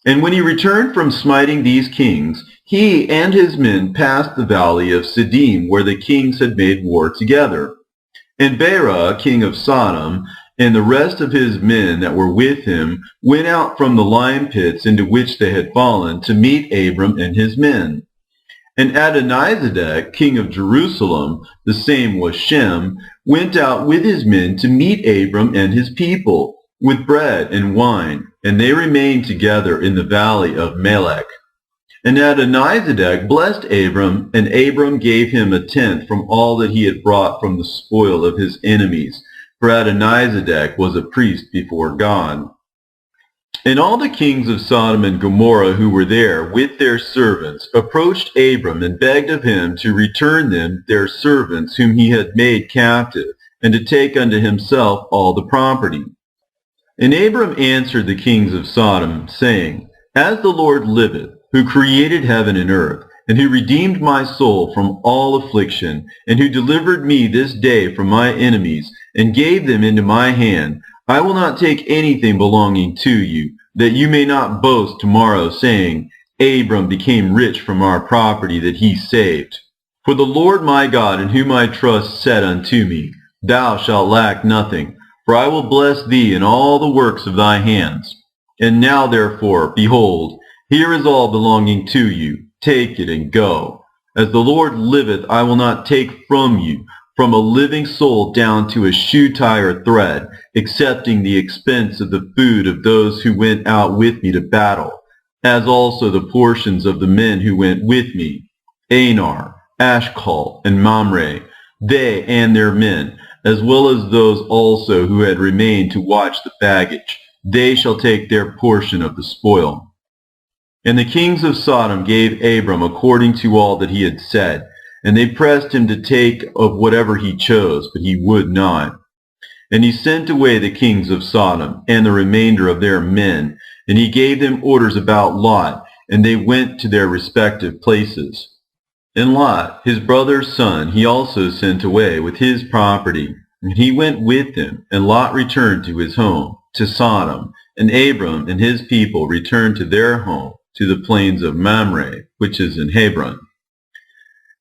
A: And when he returned from smiting these kings, he and his men passed the valley of Siddim, where the kings had made war together. And Bera, king of Sodom, and the rest of his men that were with him went out from the lime pits into which they had fallen to meet Abram and his men. And Adonizedek, king of Jerusalem, the same was Shem, went out with his men to meet Abram and his people, with bread and wine, and they remained together in the valley of Melech. And Adonizedek blessed Abram, and Abram gave him a tenth from all that he had brought from the spoil of his enemies, for Adonizedek was a priest before God. And all the kings of Sodom and Gomorrah who were there with their servants approached Abram and begged of him to return them their servants whom he had made captive, and to take unto himself all the property. And Abram answered the kings of Sodom, saying, As the Lord liveth, who created heaven and earth, and who redeemed my soul from all affliction, and who delivered me this day from my enemies, and gave them into my hand, I will not take anything belonging to you, that you may not boast tomorrow, saying, Abram became rich from our property that he saved. For the Lord my God, in whom I trust, said unto me, Thou shalt lack nothing, for I will bless thee in all the works of thy hands. And now therefore, behold, here is all belonging to you. Take it and go. As the Lord liveth, I will not take from you, from a living soul down to a shoe tie or thread, excepting the expense of the food of those who went out with me to battle, as also the portions of the men who went with me, Anar, Ashcol, and Mamre, they and their men, as well as those also who had remained to watch the baggage. They shall take their portion of the spoil. And the kings of Sodom gave Abram according to all that he had said, and they pressed him to take of whatever he chose, but he would not. And he sent away the kings of Sodom and the remainder of their men, and he gave them orders about Lot, and they went to their respective places. And Lot, his brother's son, he also sent away with his property, and he went with him, and Lot returned to his home, to Sodom, and Abram and his people returned to their home, to the plains of Mamre, which is in Hebron.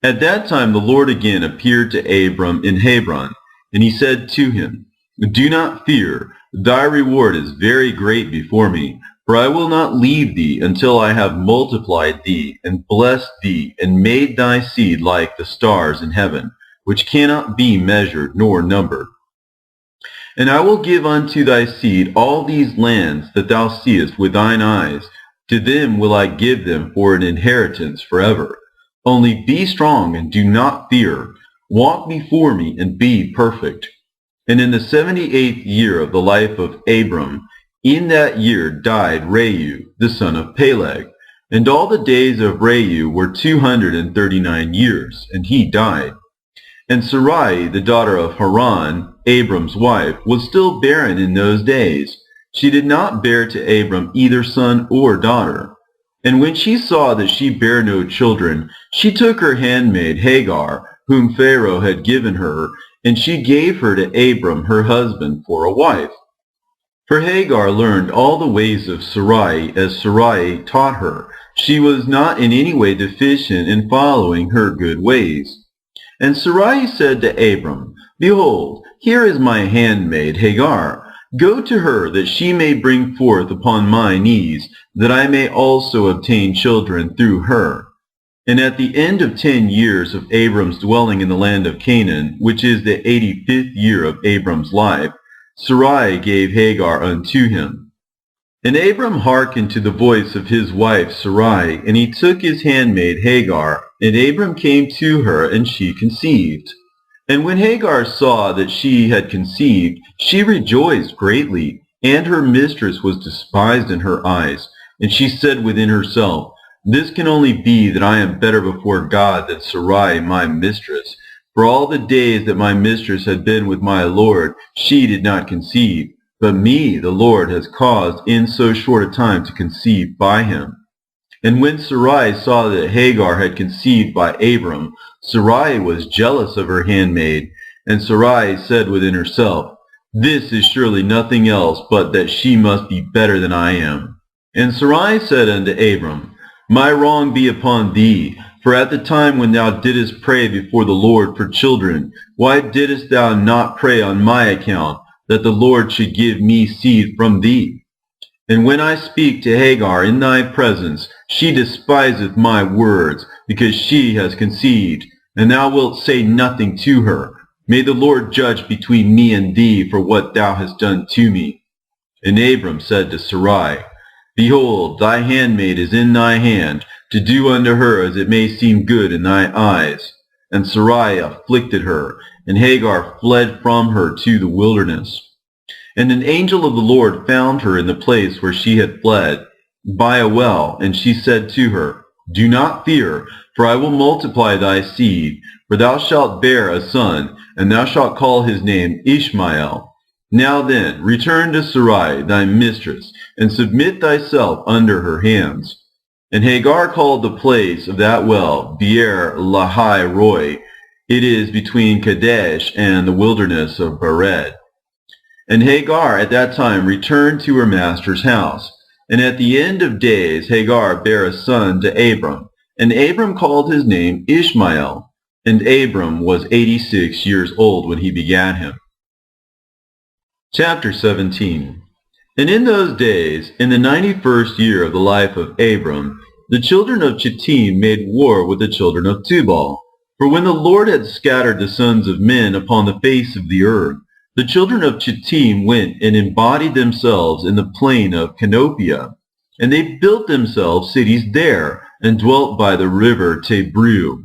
A: At that time the Lord again appeared to Abram in Hebron, and he said to him, Do not fear, thy reward is very great before me, for I will not leave thee until I have multiplied thee, and blessed thee, and made thy seed like the stars in heaven, which cannot be measured nor numbered. And I will give unto thy seed all these lands that thou seest with thine eyes. To them will I give them for an inheritance forever. Only be strong and do not fear. Walk before me and be perfect. And in the 78th year of the life of Abram, in that year died Reu, the son of Peleg. And all the days of Reu were 239 years, and he died. And Sarai, the daughter of Haran, Abram's wife, was still barren in those days. She did not bear to Abram either son or daughter. And when she saw that she bare no children, she took her handmaid Hagar, whom Pharaoh had given her, and she gave her to Abram her husband for a wife. For Hagar learned all the ways of Sarai as Sarai taught her. She was not in any way deficient in following her good ways. And Sarai said to Abram, Behold, here is my handmaid Hagar. Go to her, that she may bring forth upon my knees, that I may also obtain children through her. And at the end of 10 years of Abram's dwelling in the land of Canaan, which is the 85th year of Abram's life, Sarai gave Hagar unto him. And Abram hearkened to the voice of his wife Sarai, and he took his handmaid Hagar, and Abram came to her, and she conceived. And when Hagar saw that she had conceived, she rejoiced greatly, and her mistress was despised in her eyes. And she said within herself, This can only be that I am better before God than Sarai my mistress. For all the days that my mistress had been with my Lord, she did not conceive. But me the Lord has caused in so short a time to conceive by him. And when Sarai saw that Hagar had conceived by Abram, Sarai was jealous of her handmaid, and Sarai said within herself, This is surely nothing else but that she must be better than I am. And Sarai said unto Abram, My wrong be upon thee, for at the time when thou didst pray before the Lord for children, why didst thou not pray on my account, that the Lord should give me seed from thee? And when I speak to Hagar in thy presence, she despiseth my words, because she has conceived, and thou wilt say nothing to her. May the Lord judge between me and thee for what thou hast done to me. And Abram said to Sarai, Behold, thy handmaid is in thy hand, to do unto her as it may seem good in thy eyes. And Sarai afflicted her, and Hagar fled from her to the wilderness. And an angel of the Lord found her in the place where she had fled, by a well, and she said to her, Do not fear, for I will multiply thy seed, for thou shalt bear a son, and thou shalt call his name Ishmael. Now then, return to Sarai thy mistress, and submit thyself under her hands. And Hagar called the place of that well Beer Lahai Roi. It is between Kadesh and the wilderness of Bered. And Hagar at that time returned to her master's house. And at the end of days Hagar bare a son to Abram. And Abram called his name Ishmael. And Abram was 86 years old when he begat him. Chapter 17. And in those days, in the 91st year of the life of Abram, the children of Chittim made war with the children of Tubal. For when the Lord had scattered the sons of men upon the face of the earth, the children of Chittim went and embodied themselves in the plain of Canopia. And they built themselves cities there, and dwelt by the river Tebru.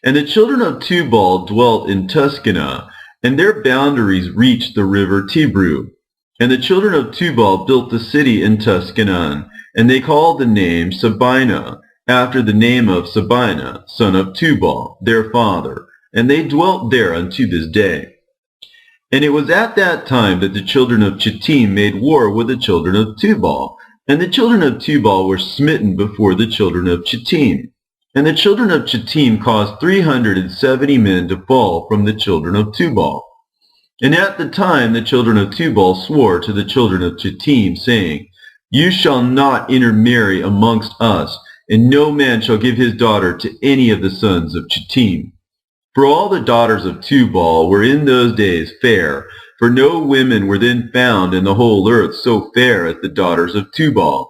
A: And the children of Tubal dwelt in Tuscanah, and their boundaries reached the river Tebru. And the children of Tubal built the city in Tuscanah, and they called the name Sabina, after the name of Sabina, son of Tubal, their father. And they dwelt there unto this day. And it was at that time that the children of Chittim made war with the children of Tubal. And the children of Tubal were smitten before the children of Chittim. And the children of Chittim caused 370 men to fall from the children of Tubal. And at the time the children of Tubal swore to the children of Chittim, saying, You shall not intermarry amongst us, and no man shall give his daughter to any of the sons of Chittim. For all the daughters of Tubal were in those days fair, for no women were then found in the whole earth so fair as the daughters of Tubal.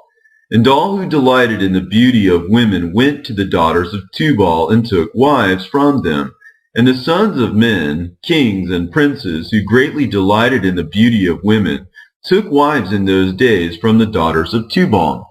A: And all who delighted in the beauty of women went to the daughters of Tubal and took wives from them. And the sons of men, kings and princes, who greatly delighted in the beauty of women, took wives in those days from the daughters of Tubal.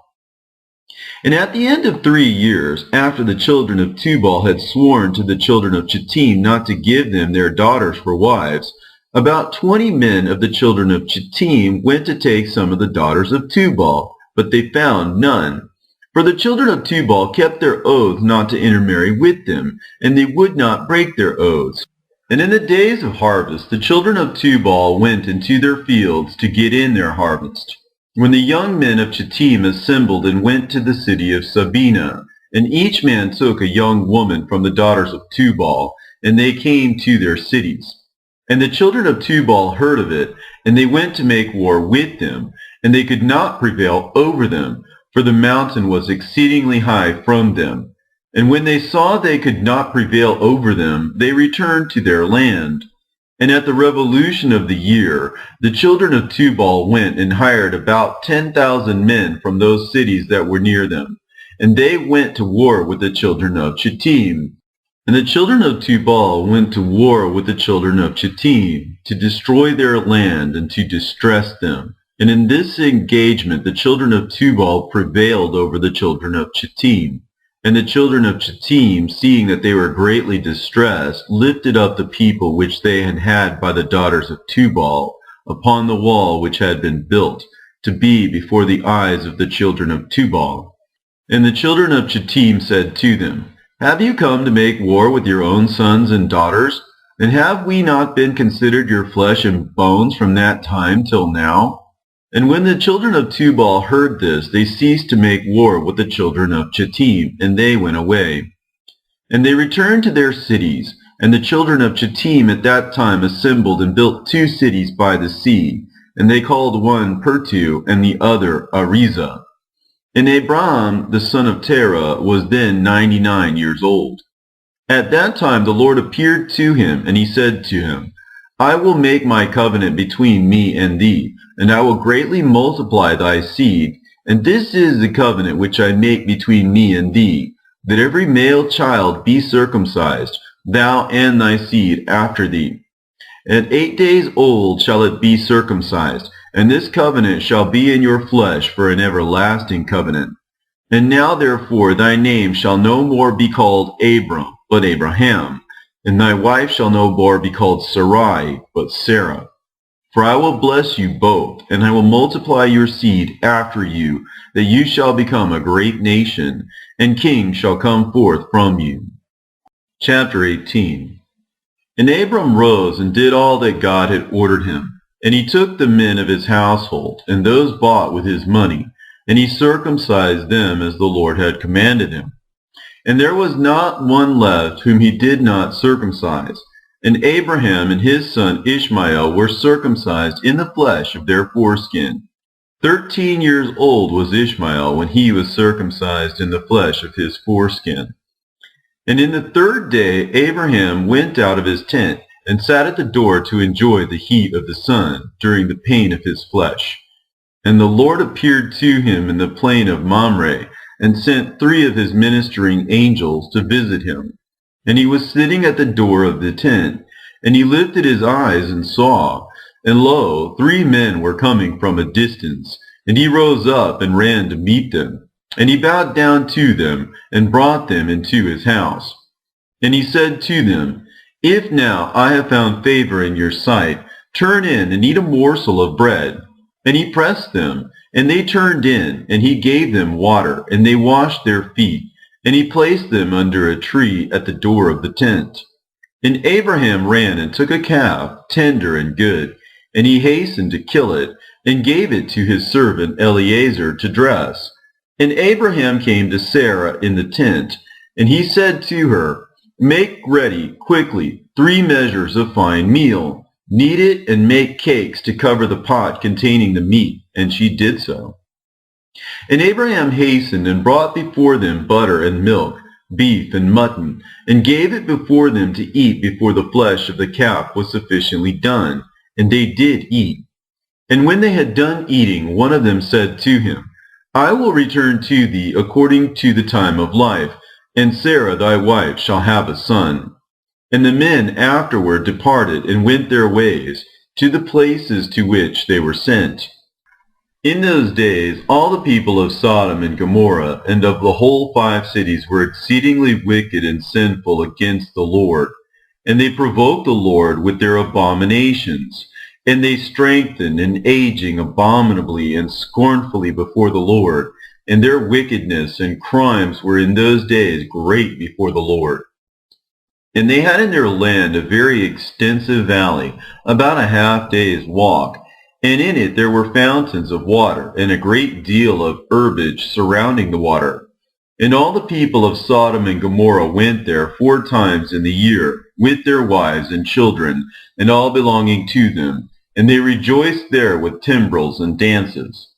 A: And at the end of 3 years, after the children of Tubal had sworn to the children of Chittim not to give them their daughters for wives, about 20 men of the children of Chittim went to take some of the daughters of Tubal, but they found none. For the children of Tubal kept their oath not to intermarry with them, and they would not break their oaths. And in the days of harvest, the children of Tubal went into their fields to get in their harvest. When the young men of Chittim assembled and went to the city of Sabina, and each man took a young woman from the daughters of Tubal, and they came to their cities. And the children of Tubal heard of it, and they went to make war with them, and they could not prevail over them, for the mountain was exceedingly high from them. And when they saw they could not prevail over them, they returned to their land. And at the revolution of the year, the children of Tubal went and hired about 10,000 men from those cities that were near them. And they went to war with the children of Chittim. And the children of Tubal went to war with the children of Chittim, to destroy their land and to distress them. And in this engagement the children of Tubal prevailed over the children of Chittim. And the children of Chittim, seeing that they were greatly distressed, lifted up the people which they had had by the daughters of Tubal upon the wall which had been built, to be before the eyes of the children of Tubal. And the children of Chittim said to them, Have you come to make war with your own sons and daughters? And have we not been considered your flesh and bones from that time till now? And when the children of Tubal heard this, they ceased to make war with the children of Chittim, and they went away. And they returned to their cities, and the children of Chittim at that time assembled and built 2 cities by the sea, and they called one Pertu and the other Ariza. And Abram, the son of Terah, was then 99 years old. At that time the Lord appeared to him, and he said to him, I will make my covenant between me and thee, and I will greatly multiply thy seed. And this is the covenant which I make between me and thee, that every male child be circumcised, thou and thy seed after thee. At 8 days old shall it be circumcised, and this covenant shall be in your flesh for an everlasting covenant. And now therefore thy name shall no more be called Abram, but Abraham, and thy wife shall no more be called Sarai, but Sarah. For I will bless you both, and I will multiply your seed after you, that you shall become a great nation, and kings shall come forth from you. Chapter 18. And Abram rose and did all that God had ordered him. And he took the men of his household, and those bought with his money, and he circumcised them as the Lord had commanded him. And there was not one left whom he did not circumcise. And Abraham and his son Ishmael were circumcised in the flesh of their foreskin. 13 years old was Ishmael when he was circumcised in the flesh of his foreskin. And in the 3rd day Abraham went out of his tent and sat at the door to enjoy the heat of the sun during the pain of his flesh. And the Lord appeared to him in the plain of Mamre, and sent 3 of his ministering angels to visit him. And he was sitting at the door of the tent, and he lifted his eyes and saw, and lo, 3 men were coming from a distance, and he rose up and ran to meet them. And he bowed down to them, and brought them into his house. And he said to them, If now I have found favor in your sight, turn in and eat a morsel of bread. And he pressed them, and they turned in, and he gave them water, and they washed their feet, and he placed them under a tree at the door of the tent. And Abraham ran and took a calf, tender and good, and he hastened to kill it, and gave it to his servant Eliezer to dress. And Abraham came to Sarah in the tent, and he said to her, Make ready quickly 3 measures of fine meal. Knead it and make cakes to cover the pot containing the meat. And she did so. And Abraham hastened and brought before them butter and milk, beef and mutton, and gave it before them to eat before the flesh of the calf was sufficiently done. And they did eat. And when they had done eating, one of them said to him, I will return to thee according to the time of life, and Sarah thy wife shall have a son. And the men afterward departed and went their ways to the places to which they were sent. In those days all the people of Sodom and Gomorrah and of the whole 5 cities were exceedingly wicked and sinful against the Lord. And they provoked the Lord with their abominations. And they strengthened and aging abominably and scornfully before the Lord. And their wickedness and crimes were in those days great before the Lord. And they had in their land a very extensive valley, about a half-day's walk, and in it there were fountains of water, and a great deal of herbage surrounding the water. And all the people of Sodom and Gomorrah went there 4 times in the year, with their wives and children, and all belonging to them, and they rejoiced there with timbrels and dances.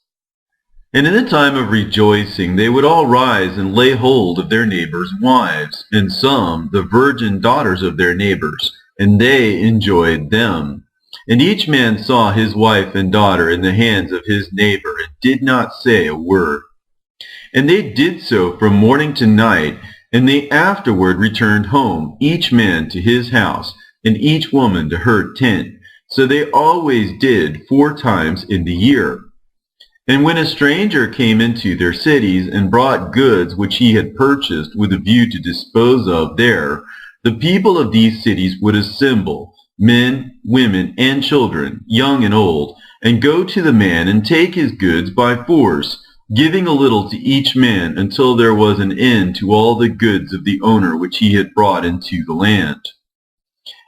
A: And in the time of rejoicing they would all rise and lay hold of their neighbors' wives, and some the virgin daughters of their neighbors, and they enjoyed them. And each man saw his wife and daughter in the hands of his neighbor, and did not say a word. And they did so from morning to night, and they afterward returned home, each man to his house, and each woman to her tent. So they always did 4 times in the year. And when a stranger came into their cities and brought goods which he had purchased with a view to dispose of there, the people of these cities would assemble, men, women, and children, young and old, and go to the man and take his goods by force, giving a little to each man until there was an end to all the goods of the owner which he had brought into the land.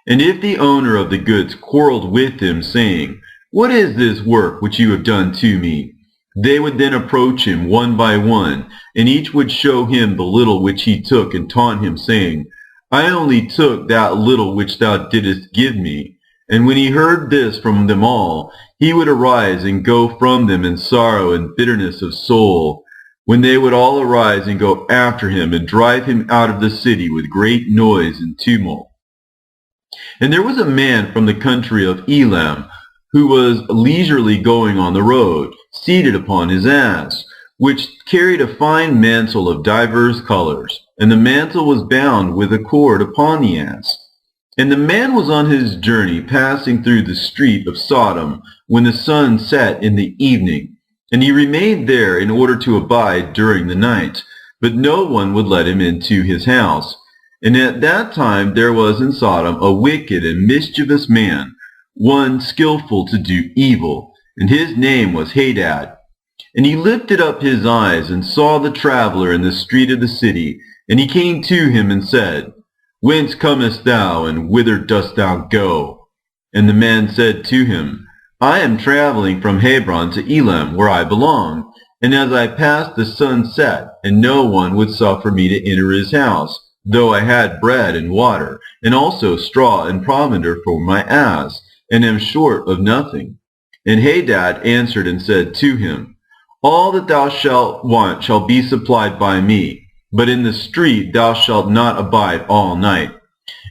A: And if the owner of the goods quarreled with him, saying, What is this work which you have done to me? They would then approach him one by one, and each would show him the little which he took, and taunt him, saying, I only took that little which thou didst give me. And when he heard this from them all, he would arise and go from them in sorrow and bitterness of soul, when they would all arise and go after him, and drive him out of the city with great noise and tumult. And there was a man from the country of Elam, who was leisurely going on the road, seated upon his ass, which carried a fine mantle of divers colors, and the mantle was bound with a cord upon the ass. And the man was on his journey, passing through the street of Sodom, when the sun set in the evening. And he remained there in order to abide during the night, but no one would let him into his house. And at that time there was in Sodom a wicked and mischievous man, one skillful to do evil, and his name was Hadad. And he lifted up his eyes and saw the traveler in the street of the city, and he came to him and said, Whence comest thou, and whither dost thou go? And the man said to him, I am traveling from Hebron to Elam, where I belong. And as I passed, the sun set, and no one would suffer me to enter his house, though I had bread and water, and also straw and provender for my ass, and am short of nothing. And Hadad answered and said to him, All that thou shalt want shall be supplied by me, but in the street thou shalt not abide all night.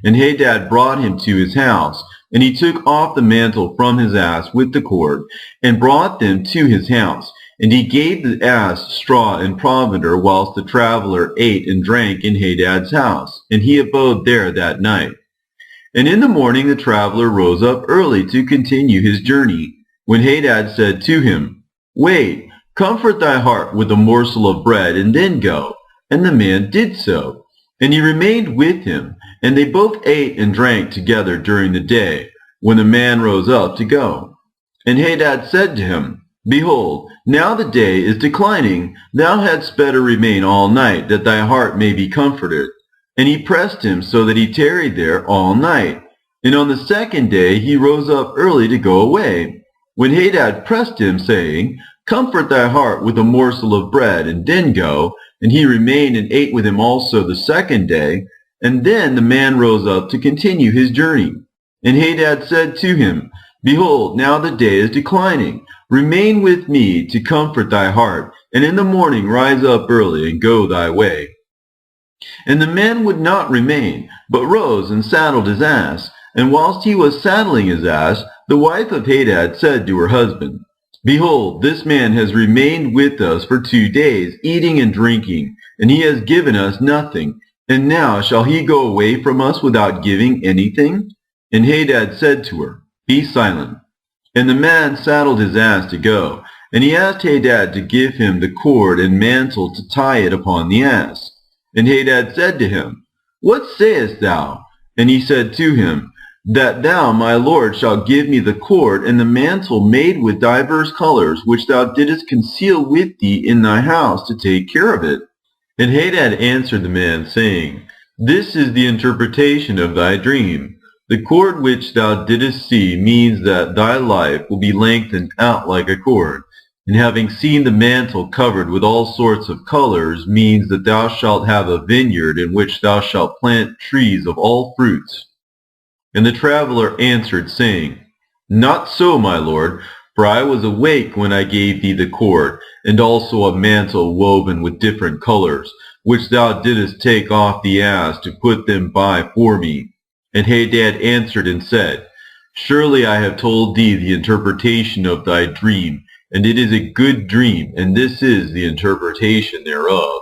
A: And Hadad brought him to his house, and he took off the mantle from his ass with the cord, and brought them to his house. And he gave the ass straw and provender, whilst the traveler ate and drank in Hadad's house, and he abode there that night. And in the morning the traveler rose up early to continue his journey, when Hadad said to him, Wait, comfort thy heart with a morsel of bread, and then go. And the man did so, and he remained with him, and they both ate and drank together during the day, when the man rose up to go. And Hadad said to him, Behold, now the day is declining. Thou hadst better remain all night, that thy heart may be comforted. And he pressed him so that he tarried there all night. And on the second day he rose up early to go away. When Hadad pressed him, saying, Comfort thy heart with a morsel of bread, and then go. And he remained and ate with him also the second day. And then the man rose up to continue his journey. And Hadad said to him, Behold, now the day is declining. Remain with me to comfort thy heart, and in the morning rise up early and go thy way. And the man would not remain, but rose and saddled his ass. And whilst he was saddling his ass, the wife of Hadad said to her husband, Behold, this man has remained with us for 2 days, eating and drinking, and he has given us nothing. And now shall he go away from us without giving anything? And Hadad said to her, Be silent. And the man saddled his ass to go, and he asked Hadad to give him the cord and mantle to tie it upon the ass. And Hadad said to him, What sayest thou? And he said to him, That thou, my lord, shalt give me the cord and the mantle made with divers colors, which thou didst conceal with thee in thy house, to take care of it. And Hadad answered the man, saying, This is the interpretation of thy dream. The cord which thou didst see means that thy life will be lengthened out like a cord. And having seen the mantle covered with all sorts of colors means that thou shalt have a vineyard in which thou shalt plant trees of all fruits. And the traveler answered, saying, Not so, my lord, for I was awake when I gave thee the cord, and also a mantle woven with different colors, which thou didst take off the ass to put them by for me. And Hadad answered and said, Surely I have told thee the interpretation of thy dream, and it is a good dream, and this is the interpretation thereof.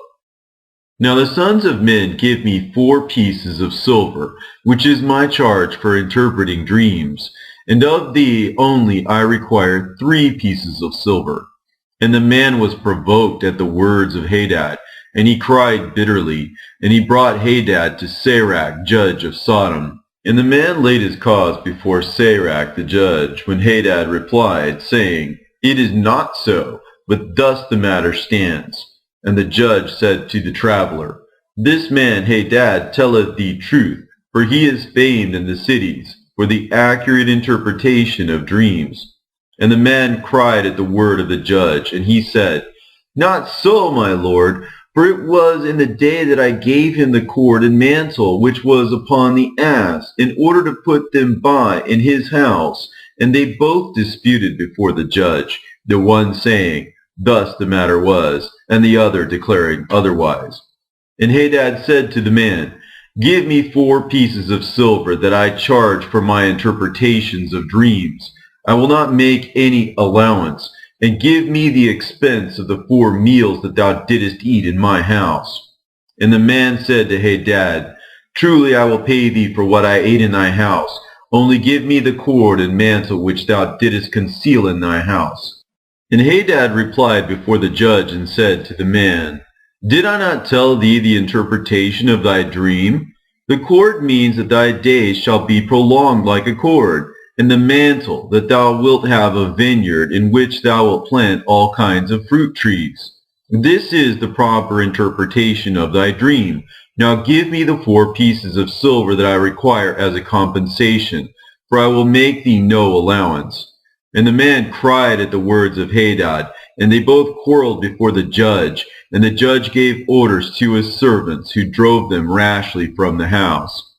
A: Now the sons of men give me 4 pieces of silver, which is my charge for interpreting dreams, and of thee only I require 3 pieces of silver. And the man was provoked at the words of Hadad, and he cried bitterly, and he brought Hadad to Sirach, judge of Sodom. And the man laid his cause before Sirach the judge, when Hadad replied, saying, It is not so, but thus the matter stands. And the judge said to the traveler, This man Hadad telleth thee truth, for he is famed in the cities for the accurate interpretation of dreams. And the man cried at the word of the judge, and he said, Not so, my lord, for it was in the day that I gave him the cord and mantle which was upon the ass, in order to put them by in his house. And they both disputed before the judge, the one saying, Thus the matter was, and the other declaring otherwise. And Hadad said to the man, Give me 4 pieces of silver that I charge for my interpretations of dreams. I will not make any allowance, and give me the expense of the 4 meals that thou didst eat in my house. And the man said to Hadad, Truly I will pay thee for what I ate in thy house. Only give me the cord and mantle which thou didst conceal in thy house. And Hadad replied before the judge and said to the man, Did I not tell thee the interpretation of thy dream? The cord means that thy days shall be prolonged like a cord, and the mantle that thou wilt have a vineyard in which thou wilt plant all kinds of fruit trees. This is the proper interpretation of thy dream. Now give me the 4 pieces of silver that I require as a compensation, for I will make thee no allowance. And the man cried at the words of Hadad, and they both quarreled before the judge, and the judge gave orders to his servants, who drove them rashly from the house.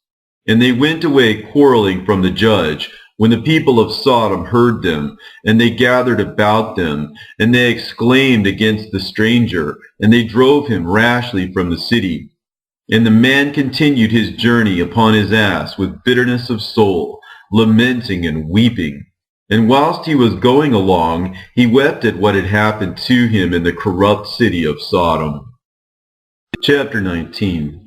A: And they went away quarreling from the judge, when the people of Sodom heard them, and they gathered about them, and they exclaimed against the stranger, and they drove him rashly from the city. And the man continued his journey upon his ass with bitterness of soul, lamenting and weeping. And whilst he was going along, he wept at what had happened to him in the corrupt city of Sodom. Chapter 19.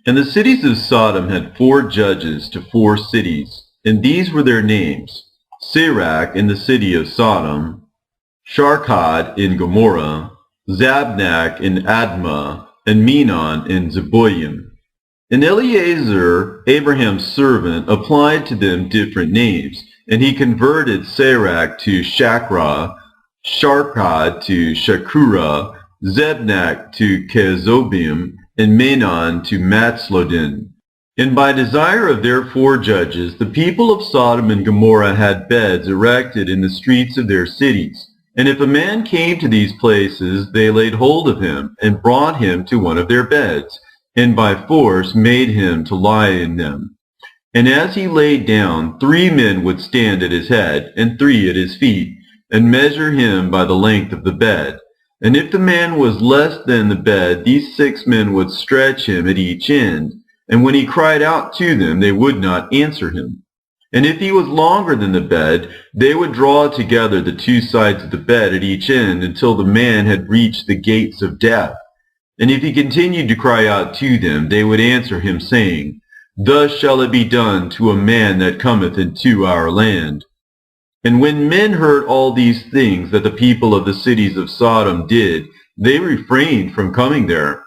A: And the cities of Sodom had 4 judges to 4 cities, and these were their names: Sirach in the city of Sodom, Sharkad in Gomorrah, Zabnak in Admah, and Menon in Zeboim. And Eliezer, Abraham's servant, applied to them different names, and he converted Sirach to Shakra, Sharkad to Shakura, Zebnak to Kezobim, and Menon to Matslodin. And by desire of their 4 judges, the people of Sodom and Gomorrah had beds erected in the streets of their cities. And if a man came to these places, they laid hold of him, and brought him to one of their beds, and by force made him to lie in them. And as he laid down, 3 men would stand at his head, and 3 at his feet, and measure him by the length of the bed. And if the man was less than the bed, these 6 men would stretch him at each end. And when he cried out to them, they would not answer him. And if he was longer than the bed, they would draw together the 2 sides of the bed at each end until the man had reached the gates of death. And if he continued to cry out to them, they would answer him, saying, Thus shall it be done to a man that cometh into our land. And when men heard all these things that the people of the cities of Sodom did, they refrained from coming there.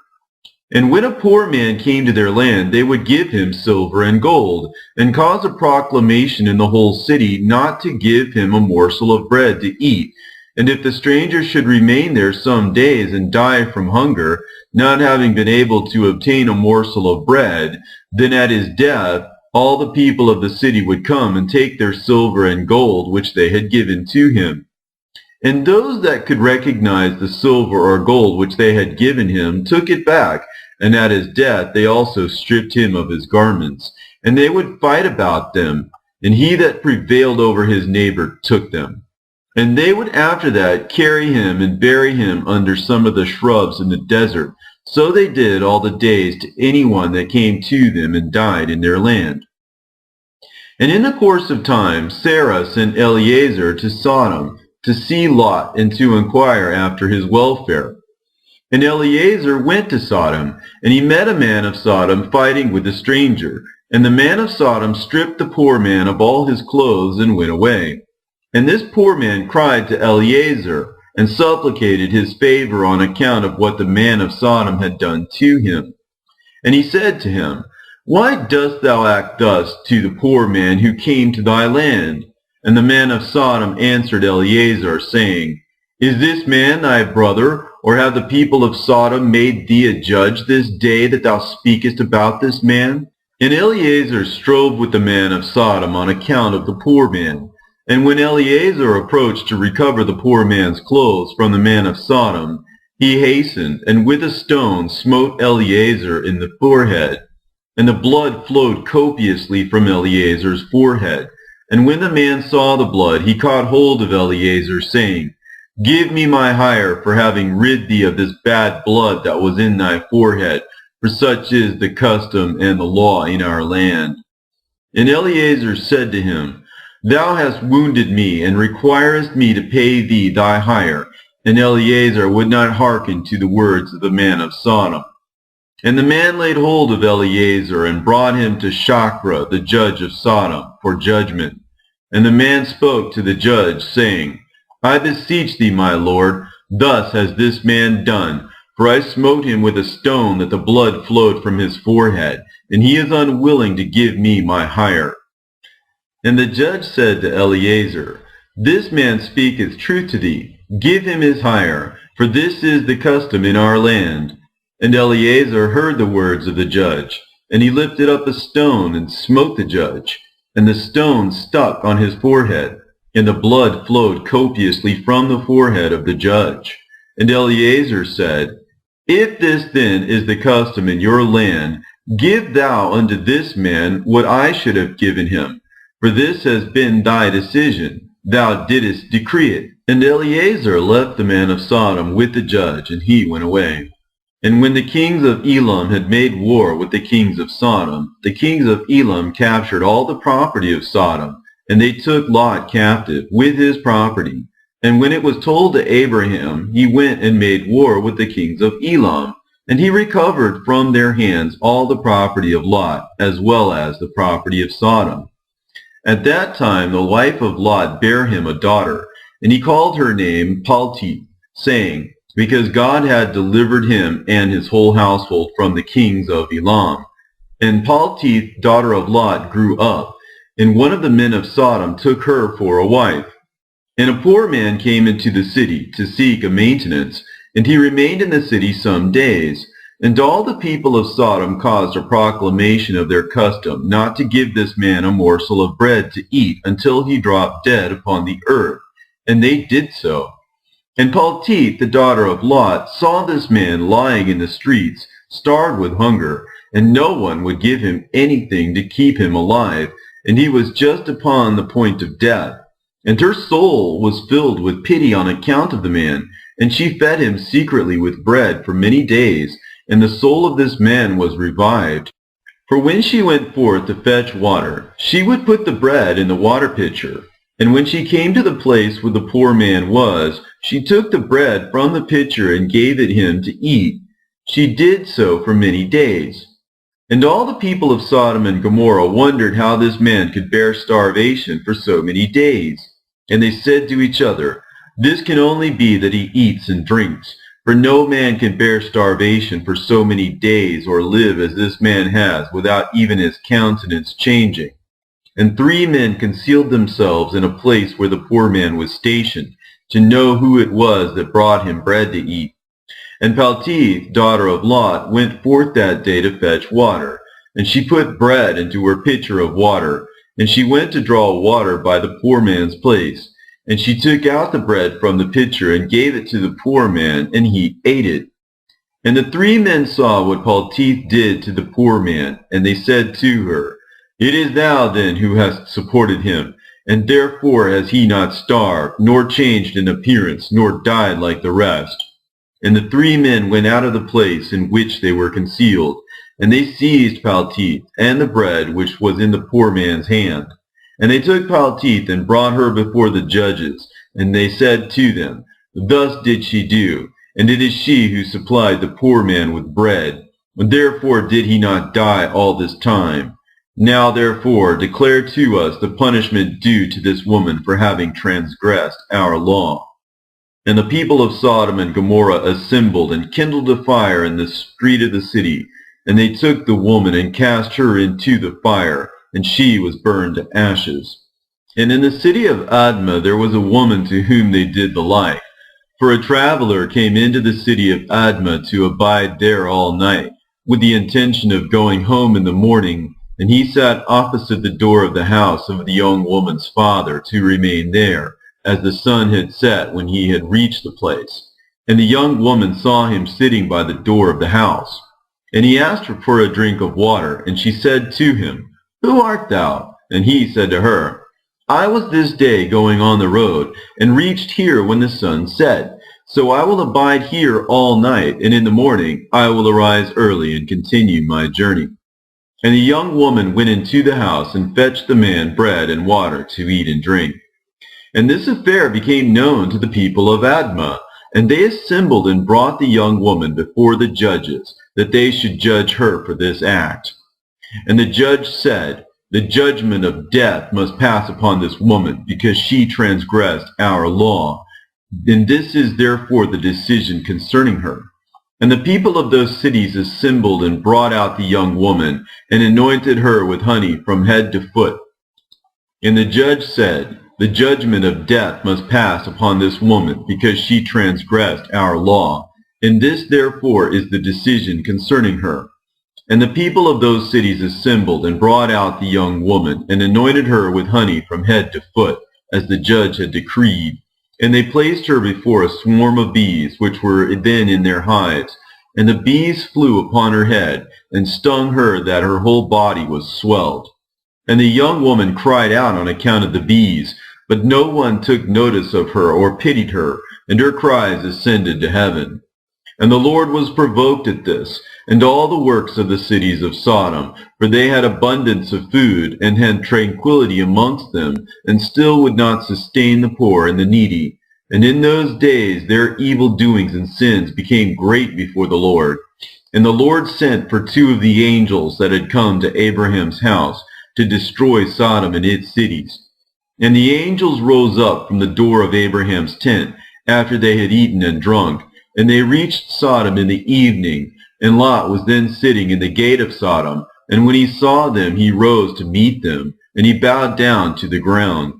A: And when a poor man came to their land, they would give him silver and gold, and cause a proclamation in the whole city not to give him a morsel of bread to eat. And if the stranger should remain there some days and die from hunger, not having been able to obtain a morsel of bread, then at his death all the people of the city would come and take their silver and gold which they had given to him. And those that could recognize the silver or gold which they had given him took it back, and at his death they also stripped him of his garments. And they would fight about them, and he that prevailed over his neighbor took them. And they would after that carry him and bury him under some of the shrubs in the desert. So they did all the days to anyone that came to them and died in their land. And in the course of time, Sarah sent Eliezer to Sodom to see Lot and to inquire after his welfare. And Eliezer went to Sodom, and he met a man of Sodom fighting with a stranger. And the man of Sodom stripped the poor man of all his clothes and went away. And this poor man cried to Eliezer, and supplicated his favor on account of what the man of Sodom had done to him. And he said to him, Why dost thou act thus to the poor man who came to thy land? And the man of Sodom answered Eliezer, saying, Is this man thy brother, or have the people of Sodom made thee a judge this day that thou speakest about this man? And Eliezer strove with the man of Sodom on account of the poor man. And when Eliezer approached to recover the poor man's clothes from the man of Sodom, he hastened, and with a stone smote Eliezer in the forehead. And the blood flowed copiously from Eliezer's forehead. And when the man saw the blood, he caught hold of Eliezer, saying, Give me my hire for having rid thee of this bad blood that was in thy forehead. for such is the custom and the law in our land. And Eleazar said to him, Thou hast wounded me, and requirest me to pay thee thy hire. And Eleazar would not hearken to the words of the man of Sodom. And the man laid hold of Eleazar, and brought him to Shachra, the judge of Sodom, for judgment. And the man spoke to the judge, saying, I beseech thee, my lord, thus has this man done. For I smote him with a stone, that the blood flowed from his forehead, and he is unwilling to give me my hire. And the judge said to Eleazar, This man speaketh truth to thee. Give him his hire, for this is the custom in our land. And Eleazar heard the words of the judge, and he lifted up a stone and smote the judge. And the stone stuck on his forehead, and the blood flowed copiously from the forehead of the judge. And Eleazar said, If this then is the custom in your land, give thou unto this man what I should have given him. For this has been thy decision. Thou didst decree it. And Eleazar left the man of Sodom with the judge, and he went away. And when the kings of Elam had made war with the kings of Sodom, the kings of Elam captured all the property of Sodom, and they took Lot captive with his property. And when it was told to Abraham, he went and made war with the kings of Elam, and he recovered from their hands all the property of Lot, as well as the property of Sodom. At that time the wife of Lot bare him a daughter, and he called her name Palti, saying, Because God had delivered him and his whole household from the kings of Elam. And Palti, daughter of Lot, grew up, and one of the men of Sodom took her for a wife. And a poor man came into the city to seek a maintenance, and he remained in the city some days. And all the people of Sodom caused a proclamation of their custom, not to give this man a morsel of bread to eat until he dropped dead upon the earth. And they did so. And Palti, the daughter of Lot, saw this man lying in the streets, starved with hunger, and no one would give him anything to keep him alive, and he was just upon the point of death. And her soul was filled with pity on account of the man, and she fed him secretly with bread for many days, and the soul of this man was revived. For when she went forth to fetch water, she would put the bread in the water pitcher. And when she came to the place where the poor man was, she took the bread from the pitcher and gave it him to eat. She did so for many days. And all the people of Sodom and Gomorrah wondered how this man could bear starvation for so many days. And they said to each other, This can only be that he eats and drinks, for no man can bear starvation for so many days or live as this man has without even his countenance changing. And 3 men concealed themselves in a place where the poor man was stationed, to know who it was that brought him bread to eat. And Palti, daughter of Lot, went forth that day to fetch water. And she put bread into her pitcher of water, and she went to draw water by the poor man's place. And she took out the bread from the pitcher and gave it to the poor man, and he ate it. And the 3 men saw what Palti did to the poor man, and they said to her, It is thou then who hast supported him, and therefore has he not starved, nor changed in appearance, nor died like the rest. And the 3 men went out of the place in which they were concealed, and they seized Palti and the bread which was in the poor man's hand. And they took Palti and brought her before the judges, and they said to them, Thus did she do, and it is she who supplied the poor man with bread, and therefore did he not die all this time. Now therefore declare to us the punishment due to this woman for having transgressed our law. And the people of Sodom and Gomorrah assembled and kindled a fire in the street of the city, and they took the woman and cast her into the fire, and she was burned to ashes. And in the city of Admah there was a woman to whom they did the like. For a traveler came into the city of Admah to abide there all night, with the intention of going home in the morning, and he sat opposite the door of the house of the young woman's father to remain there, as the sun had set when he had reached the place. And the young woman saw him sitting by the door of the house. And he asked her for a drink of water, and she said to him, Who art thou? And he said to her, I was this day going on the road, and reached here when the sun set. So I will abide here all night, and in the morning I will arise early and continue my journey. And the young woman went into the house and fetched the man bread and water to eat and drink. And this affair became known to the people of Admah, and they assembled and brought the young woman before the judges, that they should judge her for this act. And the judge said, "The judgment of death must pass upon this woman, because she transgressed our law. And this is therefore the decision concerning her." And the people of those cities assembled and brought out the young woman, and anointed her with honey from head to foot. And the judge said, "The judgment of death must pass upon this woman, because she transgressed our law. And this therefore is the decision concerning her." And the people of those cities assembled and brought out the young woman, and anointed her with honey from head to foot, as the judge had decreed. And they placed her before a swarm of bees, which were then in their hives. And the bees flew upon her head, and stung her that her whole body was swelled. And the young woman cried out on account of the bees, but no one took notice of her or pitied her, and her cries ascended to heaven. And the Lord was provoked at this, and all the works of the cities of Sodom, for they had abundance of food, and had tranquility amongst them, and still would not sustain the poor and the needy. And in those days their evil doings and sins became great before the Lord. And the Lord sent for 2 of the angels that had come to Abraham's house to destroy Sodom and its cities. And the angels rose up from the door of Abraham's tent after they had eaten and drunk, and they reached Sodom in the evening. And Lot was then sitting in the gate of Sodom, and when he saw them, he rose to meet them, and he bowed down to the ground.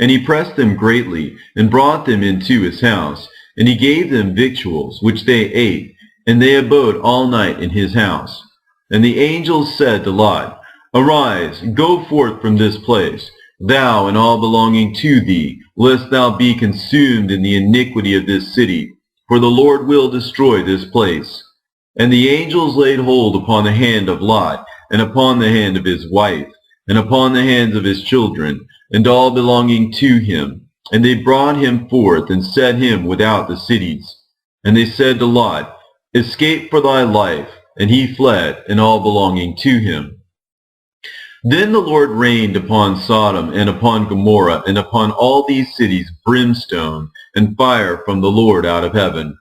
A: And he pressed them greatly, and brought them into his house, and he gave them victuals, which they ate, and they abode all night in his house. And the angels said to Lot, "Arise, go forth from this place, thou and all belonging to thee, lest thou be consumed in the iniquity of this city, for the Lord will destroy this place." And the angels laid hold upon the hand of Lot, and upon the hand of his wife, and upon the hands of his children, and all belonging to him. And they brought him forth, and set him without the cities. And they said to Lot, "Escape for thy life." And he fled, and all belonging to him. Then the Lord rained upon Sodom and upon Gomorrah and upon all these cities brimstone and fire from the Lord out of heaven.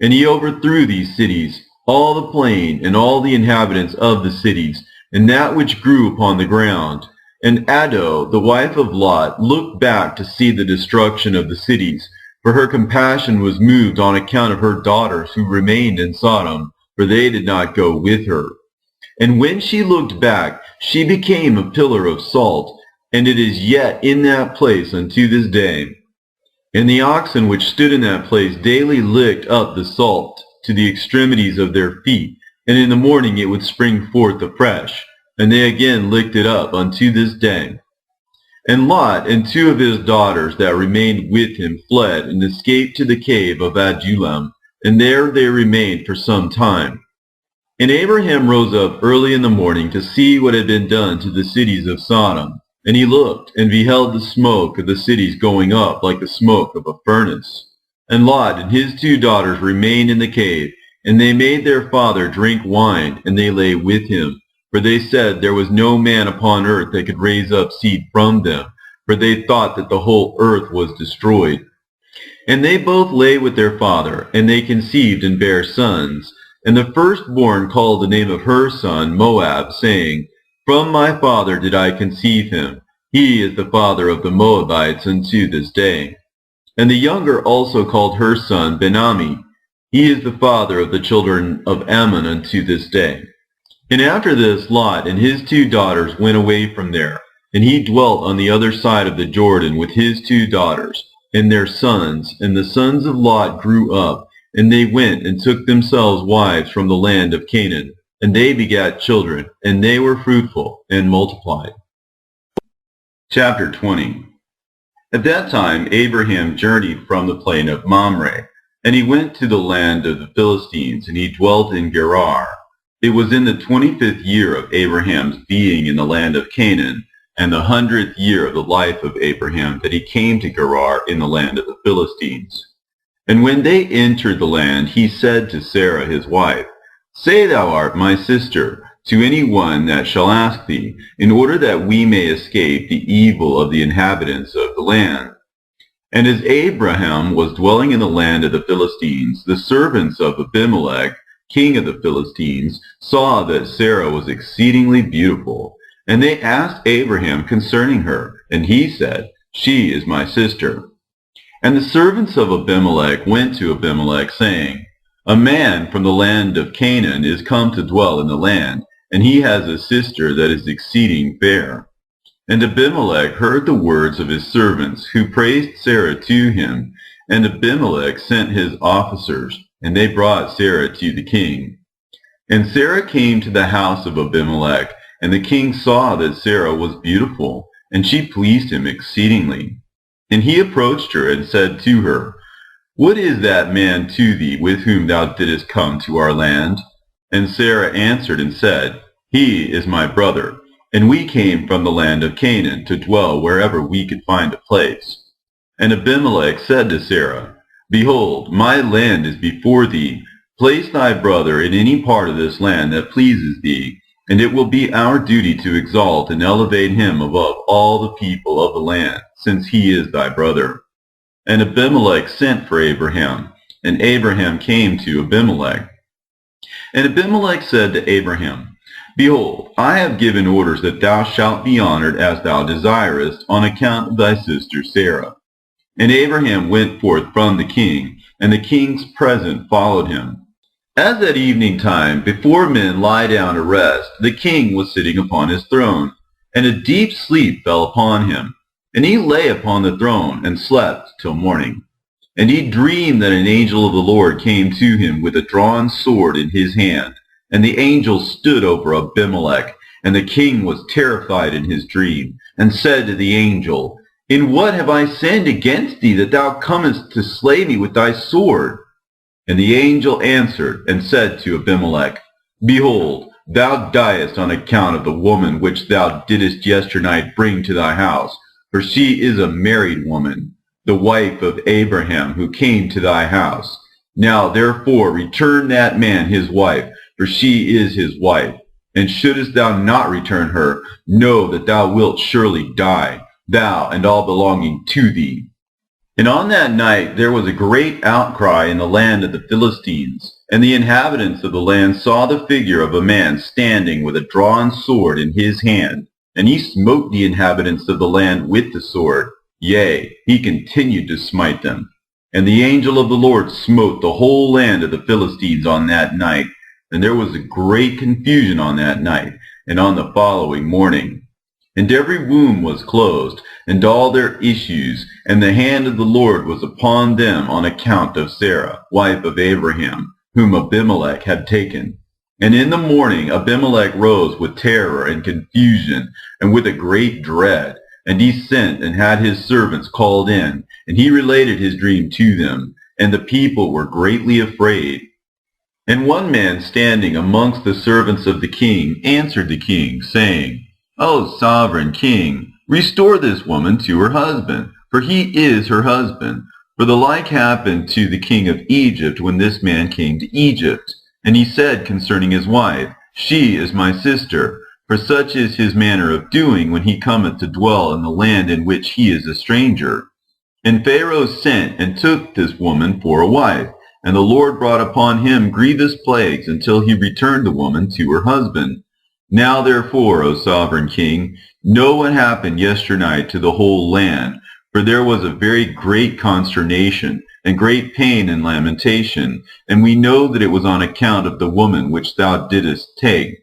A: And he overthrew these cities, all the plain, and all the inhabitants of the cities, and that which grew upon the ground. And Ado, the wife of Lot, looked back to see the destruction of the cities, for her compassion was moved on account of her daughters who remained in Sodom, for they did not go with her. And when she looked back, she became a pillar of salt, and it is yet in that place unto this day. And the oxen which stood in that place daily licked up the salt to the extremities of their feet, and in the morning it would spring forth afresh, and they again licked it up unto this day. And Lot and 2 of his daughters that remained with him fled and escaped to the cave of Adullam, and there they remained for some time. And Abraham rose up early in the morning to see what had been done to the cities of Sodom. And he looked, and beheld the smoke of the cities going up like the smoke of a furnace. And Lot and his 2 daughters remained in the cave, and they made their father drink wine, and they lay with him. For they said there was no man upon earth that could raise up seed from them, for they thought that the whole earth was destroyed. And they both lay with their father, and they conceived and bare sons. And the firstborn called the name of her son Moab, saying, "From my father did I conceive him. He is the father of the Moabites unto this day." And the younger also called her son Ben-Ammi. He is the father of the children of Ammon unto this day. And after this Lot and his 2 daughters went away from there, and he dwelt on the other side of the Jordan with his 2 daughters and their sons. And the sons of Lot grew up, and they went and took themselves wives from the land of Canaan. And they begat children, and they were fruitful and multiplied. Chapter 20. At that time Abraham journeyed from the plain of Mamre, and he went to the land of the Philistines, and he dwelt in Gerar. It was in the 25th year of Abraham's being in the land of Canaan, and the 100th year of the life of Abraham, that he came to Gerar in the land of the Philistines. And when they entered the land, he said to Sarah his wife, Say thou art my sister, to any one that shall ask thee, in order that we may escape the evil of the inhabitants of the land. And as Abraham was dwelling in the land of the Philistines, the servants of Abimelech, king of the Philistines, saw that Sarah was exceedingly beautiful. And they asked Abraham concerning her, and he said, She is my sister. And the servants of Abimelech went to Abimelech, saying, A man from the land of Canaan is come to dwell in the land, and he has a sister that is exceeding fair. And Abimelech heard the words of his servants, who praised Sarah to him. And Abimelech sent his officers, and they brought Sarah to the king. And Sarah came to the house of Abimelech, and the king saw that Sarah was beautiful, and she pleased him exceedingly. And he approached her and said to her, What is that man to thee with whom thou didst come to our land? And Sarah answered and said, He is my brother, and we came from the land of Canaan to dwell wherever we could find a place. And Abimelech said to Sarah, Behold, my land is before thee. Place thy brother in any part of this land that pleases thee, and it will be our duty to exalt and elevate him above all the people of the land, since he is thy brother. And Abimelech sent for Abraham, and Abraham came to Abimelech. And Abimelech said to Abraham, Behold, I have given orders that thou shalt be honored as thou desirest on account of thy sister Sarah. And Abraham went forth from the king, and the king's present followed him. As at evening time, before men lie down to rest, the king was sitting upon his throne, and a deep sleep fell upon him. And he lay upon the throne and slept till morning. And he dreamed that an angel of the Lord came to him with a drawn sword in his hand. And the angel stood over Abimelech, and the king was terrified in his dream, and said to the angel, In what have I sinned against thee, that thou comest to slay me with thy sword? And the angel answered and said to Abimelech, Behold, thou diest on account of the woman which thou didst yesternight bring to thy house, for she is a married woman, the wife of Abraham, who came to thy house. Now therefore return that man his wife, for she is his wife. And shouldest thou not return her, know that thou wilt surely die, thou and all belonging to thee. And on that night there was a great outcry in the land of the Philistines, and the inhabitants of the land saw the figure of a man standing with a drawn sword in his hand. And he smote the inhabitants of the land with the sword, yea, he continued to smite them. And the angel of the Lord smote the whole land of the Philistines on that night. And there was a great confusion on that night, and on the following morning. And every womb was closed, and all their issues, and the hand of the Lord was upon them on account of Sarah, wife of Abraham, whom Abimelech had taken. And in the morning Abimelech rose with terror and confusion, and with a great dread. And he sent and had his servants called in, and he related his dream to them, and the people were greatly afraid. And one man standing amongst the servants of the king answered the king, saying, O sovereign king, restore this woman to her husband, for he is her husband. For the like happened to the king of Egypt when this man came to Egypt. And he said concerning his wife, She is my sister, for such is his manner of doing when he cometh to dwell in the land in which he is a stranger. And Pharaoh sent and took this woman for a wife, and the Lord brought upon him grievous plagues until he returned the woman to her husband. Now therefore, O sovereign king, know what happened yesternight to the whole land, for there was a very great consternation, and great pain and lamentation, and we know that it was on account of the woman which thou didst take.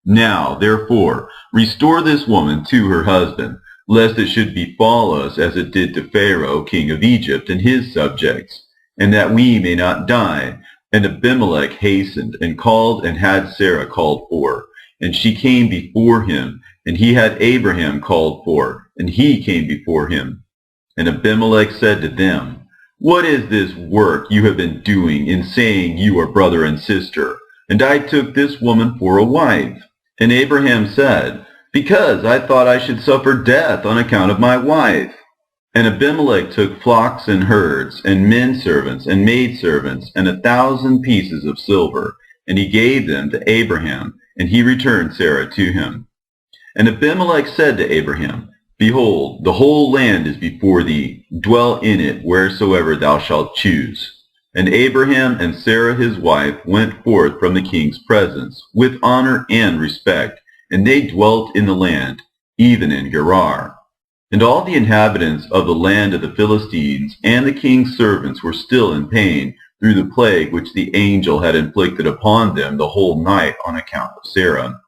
A: Now therefore, restore this woman to her husband, lest it should befall us as it did to Pharaoh king of Egypt and his subjects, and that we may not die. And Abimelech hastened, and called and had Sarah called for. And she came before him, and he had Abraham called for, and he came before him. And Abimelech said to them, What is this work you have been doing in saying you are brother and sister? And I took this woman for a wife. And Abraham said, Because I thought I should suffer death on account of my wife. And Abimelech took flocks and herds, and men servants, and maidservants, and 1,000 pieces of silver, and he gave them to Abraham, and he returned Sarah to him. And Abimelech said to Abraham, Behold, the whole land is before thee, dwell in it wheresoever thou shalt choose. And Abraham and Sarah his wife went forth from the king's presence, with honor and respect, and they dwelt in the land, even in Gerar. And all the inhabitants of the land of the Philistines and the king's servants were still in pain through the plague which the angel had inflicted upon them the whole night on account of Sarah.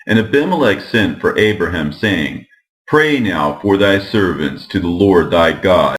A: And Abimelech sent for Abraham, saying, Pray now for thy servants to the Lord thy God,